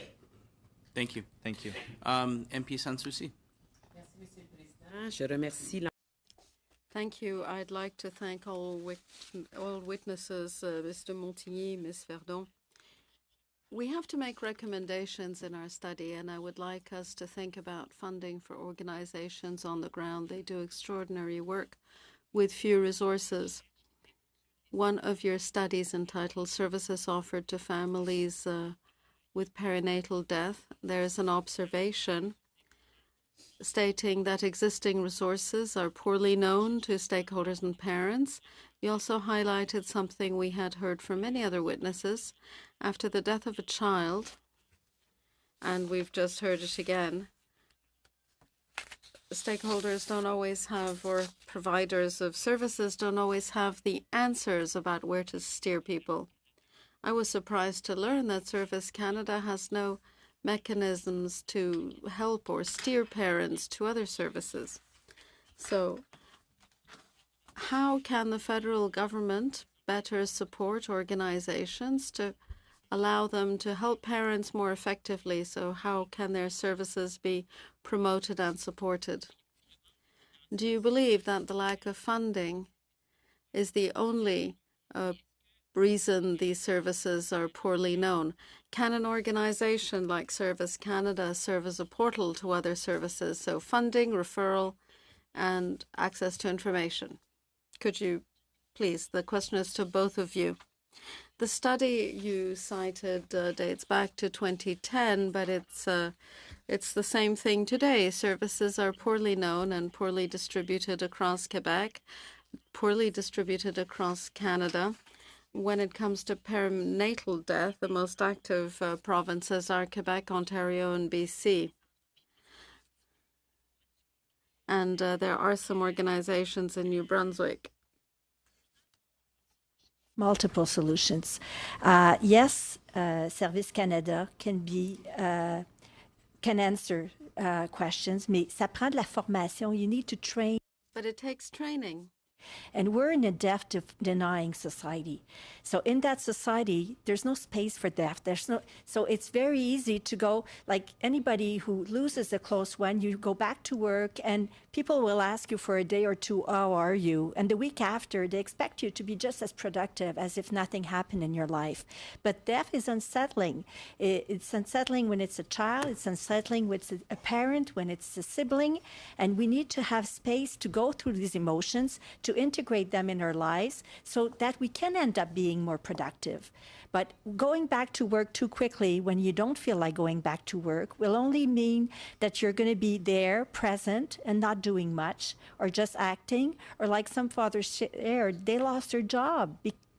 A: Thank you.
K: Thank you.
A: MP Sanssouci.
G: Thank you. I'd like to thank all witnesses, Mr. Montigny, Ms. Verdon. We have to make recommendations in our study, and I would like us to think about funding for organizations on the ground. They do extraordinary work with few resources. One of your studies entitled Services Offered to Families with Perinatal Death, there's an observation stating that existing resources are poorly known to stakeholders and parents. You also highlighted something we had heard from many other witnesses. After the death of a child, and we've just heard it again, stakeholders don't always have, or providers of services don't always have the answers about where to steer people. I was surprised to learn that Service Canada has no mechanisms to help or steer parents to other services. So how can the federal government better support organizations to allow them to help parents more effectively? So how can their services be promoted and supported? Do you believe that the lack of funding is the only reason these services are poorly known? Can an organization like Service Canada serve as a portal to other services? So funding, referral, and access to information. Could you, please, the question is to both of you. The study you cited dates back to 2010, but it's the same thing today. Services are poorly known and poorly distributed across Quebec, poorly distributed across Canada. When it comes to perinatal death, the most active provinces are Quebec, Ontario, and BC. And there are some organizations in New Brunswick.
L: Multiple solutions. Yes, Service Canada can answer questions, mais ça prend de la formation. You need to train.
G: But it takes training.
L: And we're in a death-denying society. So in that society, there's no space for death. So it's very easy to go, like anybody who loses a close one, you go back to work and people will ask you for a day or two, how are you? And the week after, they expect you to be just as productive as if nothing happened in your life. But death is unsettling. It's unsettling when it's a child. It's unsettling when it's a parent, when it's a sibling. And we need to have space to go through these emotions, to integrate them in our lives so that we can end up being more productive. But going back to work too quickly when you don't feel like going back to work will only mean that you're going to be there, present, and not doing much, or just acting, or like some fathers shared, they lost their job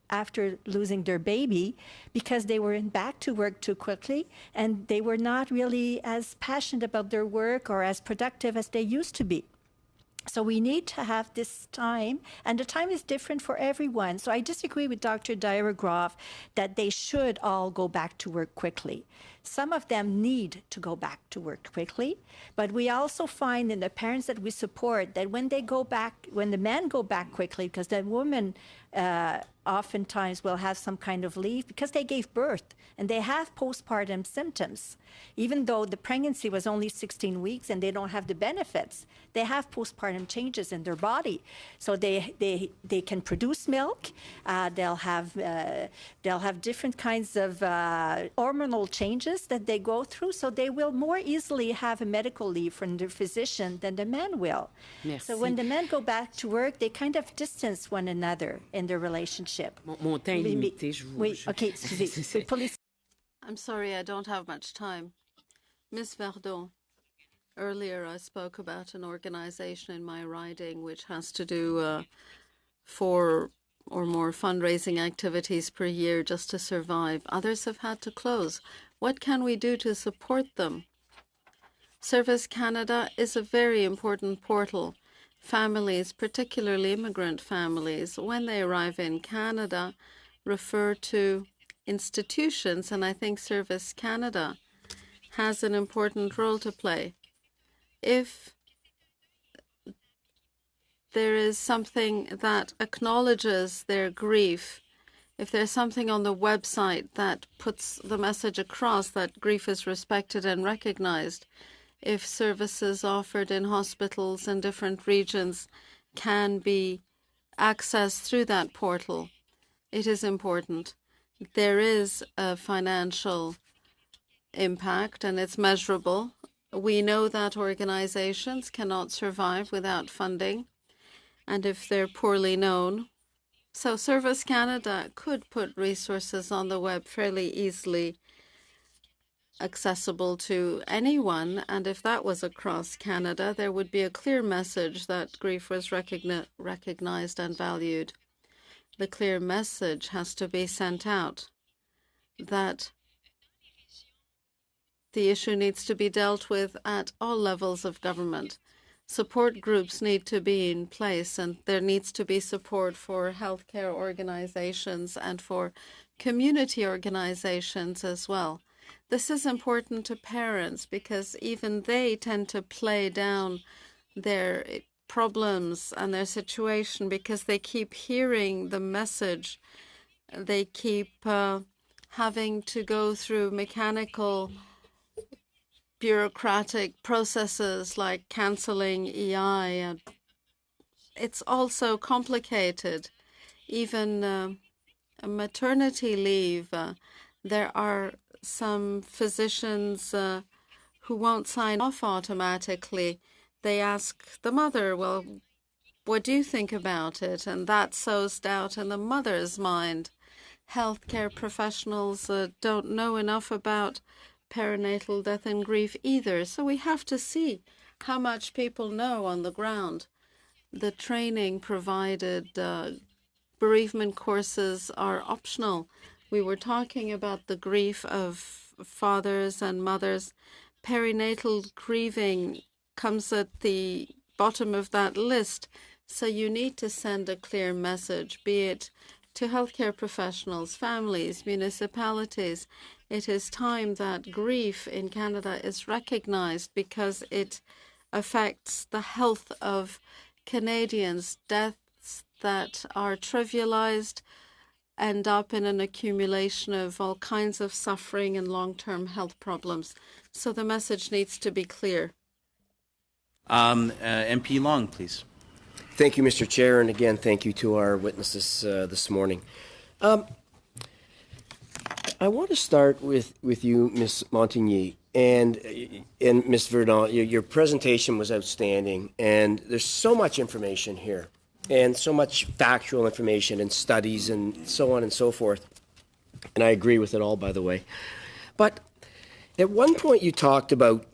L: after losing their baby because they were back to work too quickly and they were not really as passionate about their work or as productive as they used to be. So we need to have this time, and the time is different for everyone. So I disagree with Dr. Dyer-Groff that they should all go back to work quickly. Some of them need to go back to work quickly, but we also find in the parents that we support that when the men go back quickly, because the woman oftentimes will have some kind of leave because they gave birth and they have postpartum symptoms. Even though the pregnancy was only 16 weeks and they don't have the benefits, they have postpartum changes in their body. So they can produce milk. They'll have different kinds of hormonal changes that they go through. So they will more easily have a medical leave from their physician than the men will.
F: Merci.
L: So when the men go back to work, they kind of distance one another in their relationship.
F: Mon temps est limité, je vous...
L: Oui, OK, excusez. Police.
G: I'm sorry, I don't have much time. Ms. Verdon, earlier I spoke about an organization in my riding which has to do 4 or more fundraising activities per year just to survive. Others have had to close. What can we do to support them? Service Canada is a very important portal. Families, particularly immigrant families, when they arrive in Canada, refer to institutions, and I think Service Canada has an important role to play. If there is something that acknowledges their grief, if there's something on the website that puts the message across that grief is respected and recognized, if services offered in hospitals in different regions can be accessed through that portal, it is important. There is a financial impact and it's measurable. We know that organizations cannot survive without funding and if they're poorly known. So Service Canada could put resources on the web fairly easily accessible to anyone, and if that was across Canada, there would be a clear message that grief was recognized and valued. The clear message has to be sent out that the issue needs to be dealt with at all levels of government. Support groups need to be in place, and there needs to be support for healthcare organizations and for community organizations as well. This is important to parents because even they tend to play down their problems and their situation because they keep hearing the message. They keep having to go through mechanical, bureaucratic processes like cancelling EI. And it's also complicated. Even a maternity leave, there are some physicians who won't sign off automatically. They ask the mother, well, what do you think about it? And that sows doubt in the mother's mind. Healthcare professionals don't know enough about perinatal death and grief either. So we have to see how much people know on the ground. The training provided, bereavement courses are optional. We were talking about the grief of fathers and mothers. Perinatal grieving comes at the bottom of that list. So you need to send a clear message, be it to healthcare professionals, families, municipalities. It is time that grief in Canada is recognized because it affects the health of Canadians. Deaths that are trivialized end up in an accumulation of all kinds of suffering and long-term health problems. So the message needs to be clear.
A: MP Long, please.
E: Thank you, Mr. Chair, and again, thank you to our witnesses this morning. I want to start with you, Ms. Montigny, and Ms. Verdon. Your presentation was outstanding, and there's so much information here, and so much factual information and studies and so on and so forth. And I agree with it all, by the way. But at one point you talked about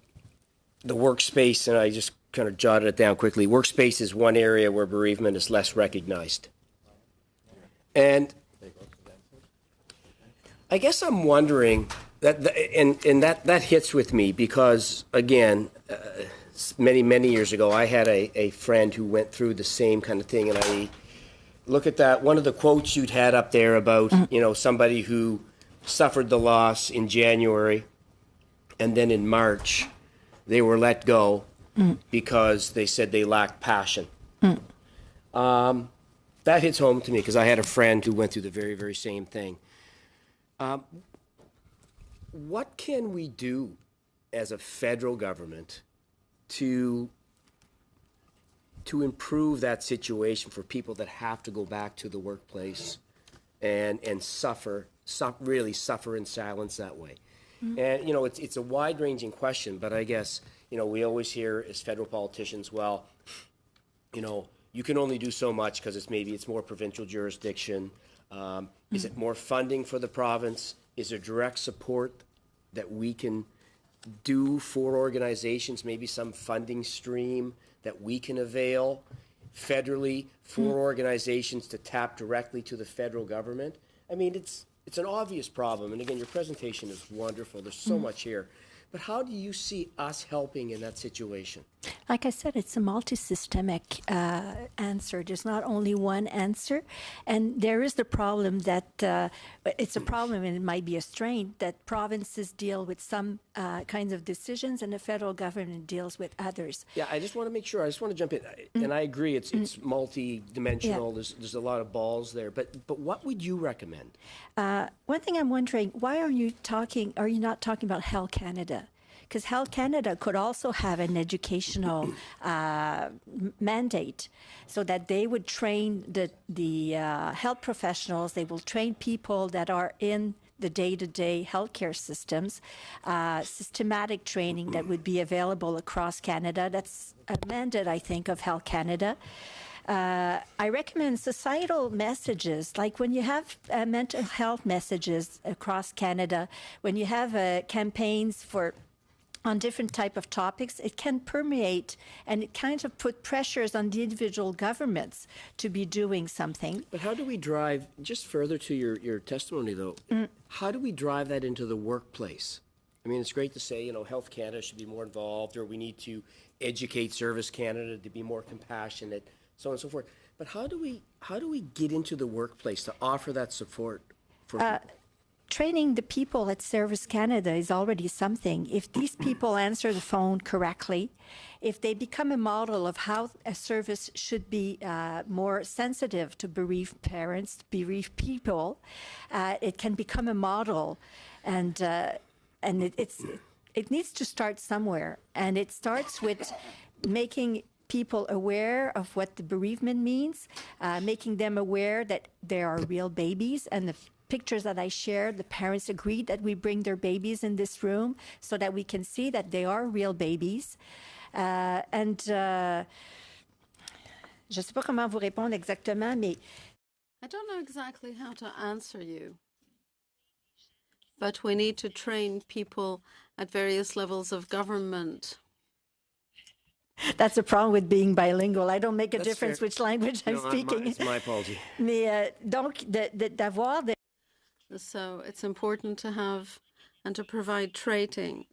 E: the workspace, and I just kind of jotted it down quickly. Workspace is one area where bereavement is less recognized. And I guess I'm wondering, that hits with me because, again, many years ago, I had a friend who went through the same kind of thing, and I look at that. One of the quotes you'd had up there about, somebody who suffered the loss in January, and then in March, they were let go because they said they lacked passion. That hits home to me because I had a friend who went through the very, very same thing. What can we do as a federal government to improve that situation for people that have to go back to the workplace and really suffer in silence that way? And, you know, it's a wide-ranging question, but I guess, you know, we always hear as federal politicians, well, you know, you can only do so much because it's more provincial jurisdiction. Is it more funding for the province? Is there direct support that we can do for organizations, maybe some funding stream that we can avail federally for organizations to tap directly to the federal government? I mean, it's an obvious problem. And again, your presentation is wonderful. There's so much here. But how do you see us helping in that situation?
L: Like I said, it's a multi-systemic answer. There's not only one answer. And there is the problem that it's a problem, and it might be a strain, that provinces deal with some kinds of decisions and the federal government deals with others.
E: Yeah, I just want to make sure. I just want to jump in. And I agree, it's multi-dimensional. Yeah. There's a lot of balls there. But what would you recommend?
L: One thing I'm wondering, why are you not talking about Health Canada? Because Health Canada could also have an educational mandate so that they would train the health professionals, they will train people that are in the day-to-day healthcare systems, systematic training that would be available across Canada. That's a mandate, I think, of Health Canada. I recommend societal messages, like when you have mental health messages across Canada, when you have campaigns on different type of topics, it can permeate and it kind of put pressures on the individual governments to be doing something.
E: But how do we drive, just further to your testimony though, how do we drive that into the workplace? I mean, it's great to say, you know, Health Canada should be more involved, or we need to educate Service Canada to be more compassionate, so on and so forth. But how do we get into the workplace to offer that support for people?
L: Training the people at Service Canada is already something. If these people answer the phone correctly, if they become a model of how a service should be more sensitive to bereaved parents, bereaved people, it can become a model. And it needs to start somewhere. And it starts with making people aware of what the bereavement means, making them aware that there are real babies, and the pictures that I shared, the parents agreed that we bring their babies in this room so that we can see that they are real babies. Je ne sais pas comment vous répondre exactement, mais
G: I don't know exactly how to answer you, but we need to train people at various levels of government.
L: That's a problem with being bilingual. I don't make a difference which language I'm speaking.
E: It's my apology.
L: Mais donc, d'avoir des...
G: So it's important to have and to provide training.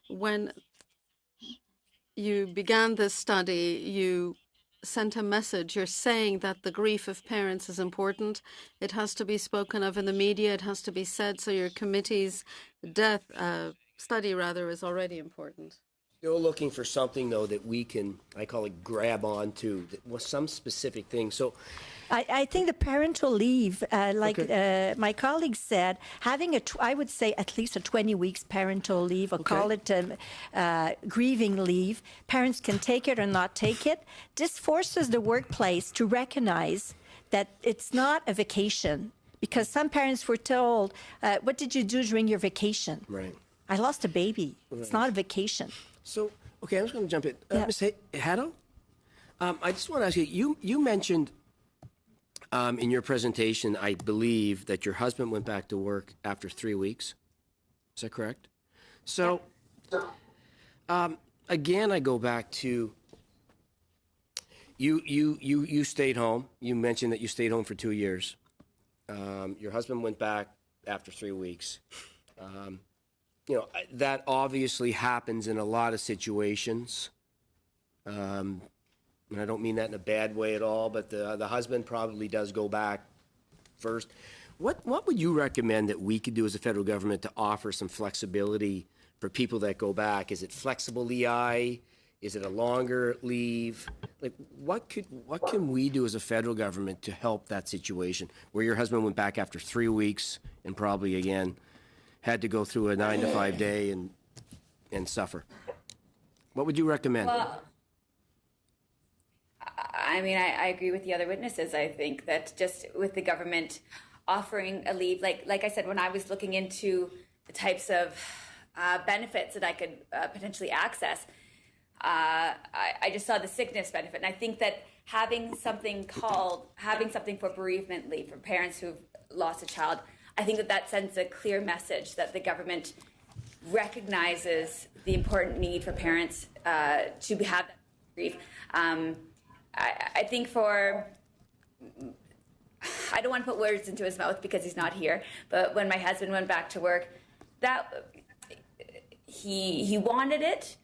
G: When you began this study, you sent a message. You're saying that the grief of parents is important. It has to be spoken of in the media. It has to be said. So your committee's study is already important.
E: Still looking for something, though, that we can, I call it, grab onto, some specific thing. So
L: I think the parental leave, my colleague said, having I would say at least a 20 weeks parental leave, or call it grieving leave. Parents can take it or not take it. This forces the workplace to recognize that it's not a vacation, because some parents were told, what did you do during your vacation?
E: Right.
L: I lost a baby. Right. It's not a vacation.
E: So, okay, I'm just going to jump in. Ms. Haddo, I just want to ask you, you mentioned in your presentation, I believe, that your husband went back to work after 3 weeks. Is that correct? So, again, I go back to you stayed home. You mentioned that you stayed home for 2 years. Your husband went back after 3 weeks. You know, that obviously happens in a lot of situations. And I don't mean that in a bad way at all, but the husband probably does go back first. What would you recommend that we could do as a federal government to offer some flexibility for people that go back? Is it flexible EI? Is it a longer leave? Like, what can we do as a federal government to help that situation where your husband went back after 3 weeks and probably again had to go through a 9 to 5 day and suffer? What would you recommend?
M: Well, I mean, I agree with the other witnesses. I think that just with the government offering a leave, like I said, when I was looking into the types of benefits that I could potentially access, I just saw the sickness benefit. And I think that having something for bereavement leave for parents who've lost a child, I think that sends a clear message that the government recognizes the important need for parents to have that grief. I think I don't want to put words into his mouth because he's not here, but when my husband went back to work, that he wanted it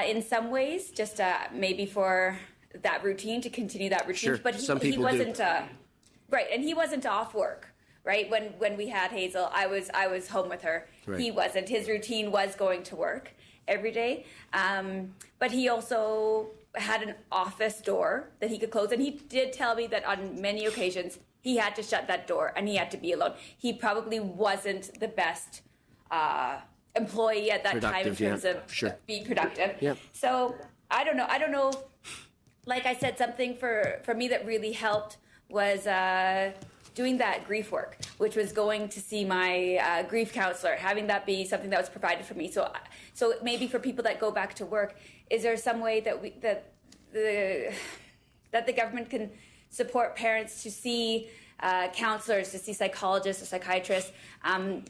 M: in some ways, just maybe for that routine, to continue that routine.
E: Sure.
M: But he wasn't right, and he wasn't off work. Right, when we had Hazel, I was home with her. Right. He wasn't. His routine was going to work every day, but he also had an office door that he could close, and he did tell me that on many occasions he had to shut that door and he had to be alone. He probably wasn't the best employee at that time in terms of being productive. Yeah. So I don't know. Like I said, something for me that really helped was doing that grief work, which was going to see my grief counselor, having that be something that was provided for me. So maybe for people that go back to work, is there some way that the government can support parents to see counselors, to see psychologists or psychiatrists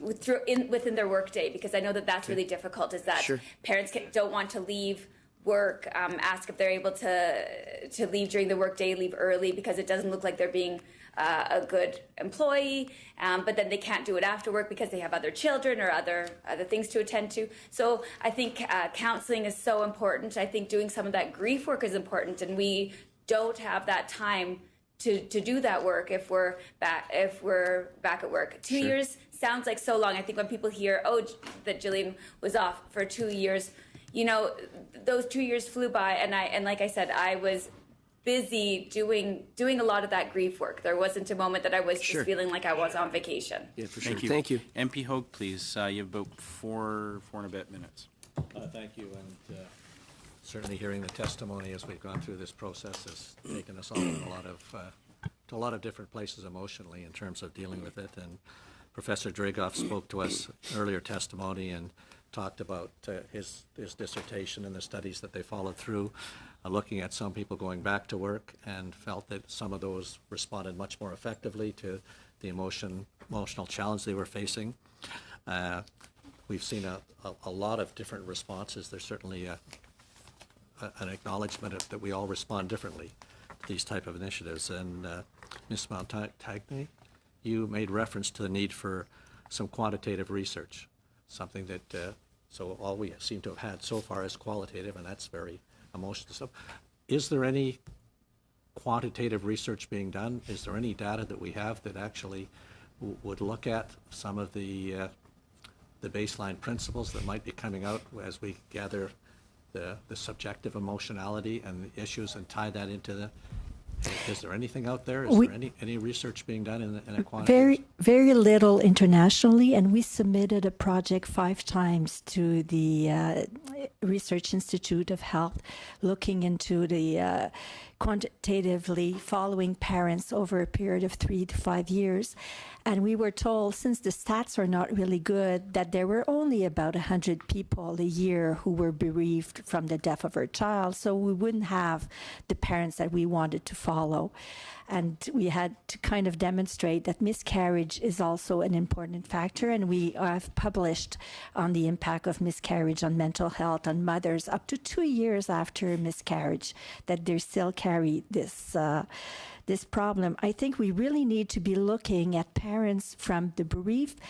M: within their workday? Because I know that's really difficult. Is that parents don't want to leave work, ask if they're able to leave during the workday, leave early because it doesn't look like they're being a good employee, but then they can't do it after work because they have other children or other things to attend to. So I think counseling is so important. I think doing some of that grief work is important, and we don't have that time to do that work if we're back at work. 2 years sounds like so long. I think when people hear, that Jillian was off for 2 years, those 2 years flew by, and like I said, I was busy doing a lot of that grief work. There wasn't a moment that I was just feeling like I was on vacation.
E: Yeah, for sure.
A: Thank you. MP Hogue, please. You have about four and a bit minutes.
H: Thank you, and certainly hearing the testimony as we've gone through this process has taken us all to a lot of different places emotionally in terms of dealing with it. And Professor Dragoff spoke to us earlier testimony and talked about his dissertation and the studies that they followed through, looking at some people going back to work, and felt that some of those responded much more effectively to the emotional challenge they were facing. We've seen a lot of different responses. There's certainly an acknowledgement that we all respond differently to these type of initiatives. And Ms. Montagne, you made reference to the need for some quantitative research, something that so all we seem to have had so far is qualitative, and that's very emotional stuff. Is there any quantitative research being done? Is there any data that we have that actually would look at some of the baseline principles that might be coming out as we gather the subjective emotionality and the issues and tie that into the? Is there anything out there? Is there any research being done in a quantitative?
L: Very little internationally, and we submitted a project 5 times to the Research Institute of Health, looking into the quantitatively following parents over a period of 3 to 5 years. And we were told, since the stats are not really good, that there were only about 100 people a year who were bereaved from the death of her child. So we wouldn't have the parents that we wanted to follow. And we had to kind of demonstrate that miscarriage is also an important factor. And we have published on the impact of miscarriage on mental health on mothers up to 2 years after miscarriage, that they still carry this problem. I think we really need to be looking at parents from the bereaved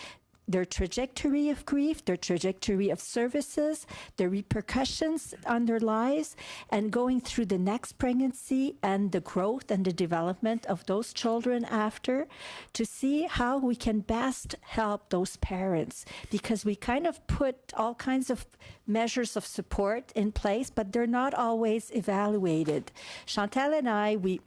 L: their trajectory of grief, their trajectory of services, the repercussions on their lives, and going through the next pregnancy and the growth and the development of those children after, to see how we can best help those parents, because we kind of put all kinds of measures of support in place, but they're not always evaluated. Chantal and I, we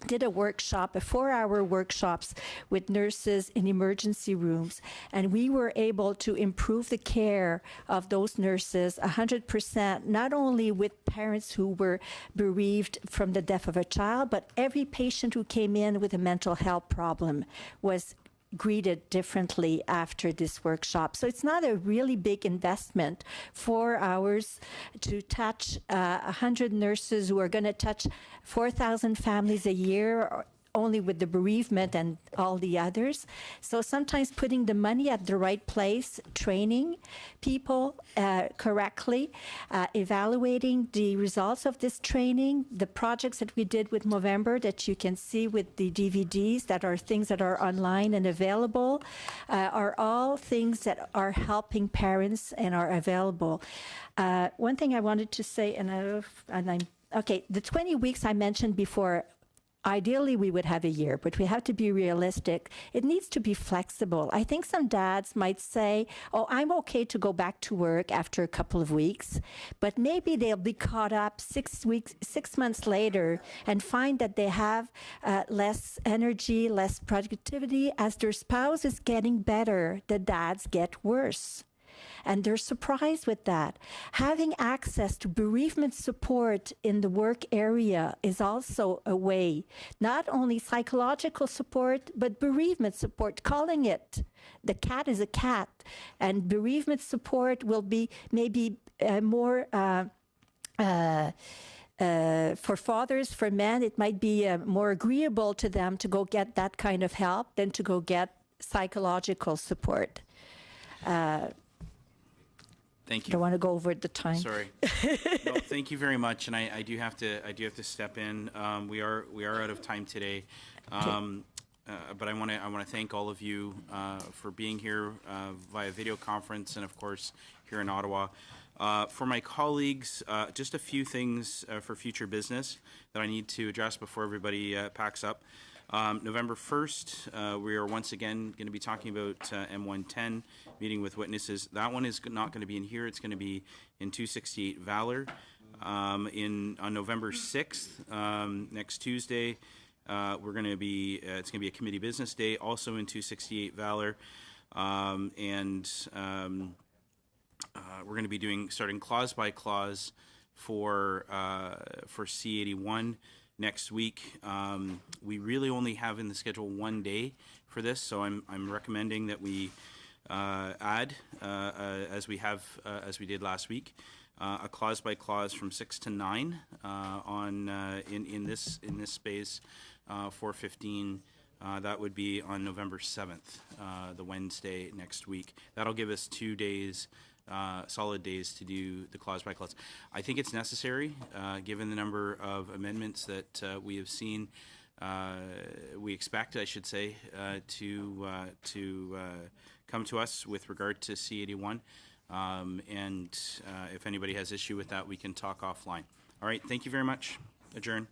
L: did a workshop, a 4-hour workshops with nurses in emergency rooms, and we were able to improve the care of those nurses 100%, not only with parents who were bereaved from the death of a child, but every patient who came in with a mental health problem was greeted differently after this workshop. So it's not a really big investment, 4 hours to touch 100 nurses who are going to touch 4,000 families a year, only with the bereavement and all the others. So sometimes putting the money at the right place, training people correctly, evaluating the results of this training, the projects that we did with Movember that you can see with the DVDs that are things that are online and available, are all things that are helping parents and are available. One thing I wanted to say, okay, the 20 weeks I mentioned before, ideally, we would have a year, but we have to be realistic. It needs to be flexible. I think some dads might say, oh, I'm okay to go back to work after a couple of weeks, but maybe they'll be caught up 6 months later and find that they have less energy, less productivity. As their spouse is getting better, the dads get worse. And they're surprised with that. Having access to bereavement support in the work area is also a way, not only psychological support, but bereavement support, calling it. The cat is a cat, and bereavement support will be maybe more for fathers, for men, it might be more agreeable to them to go get that kind of help than to go get psychological support.
A: Thank you.
L: I don't want to go over the time.
A: Sorry. No, thank you very much, and I do have to step in. We are out of time today, but I want to thank all of you for being here via video conference, and of course here in Ottawa. For my colleagues, just a few things for future business that I need to address before everybody packs up. November 1st, we are once again going to be talking about M110, meeting with witnesses. That one is not going to be in here. It's going to be in 268 Valor. On November 6th, next Tuesday, it's going to be a committee business day, also in 268 Valor. We're going to be starting clause by clause for C81. Next week. We really only have in the schedule 1 day for this, so I'm recommending that we add, as we did last week, a clause by clause from 6 to 9 in this space, 4:15. That would be on November 7th, the Wednesday next week. That'll give us 2 days. Solid days to do the clause by clause. I think it's necessary, given the number of amendments that we have seen. We expect, I should say, to come to us with regard to C81. If anybody has issue with that, we can talk offline. All right. Thank you very much. Adjourn.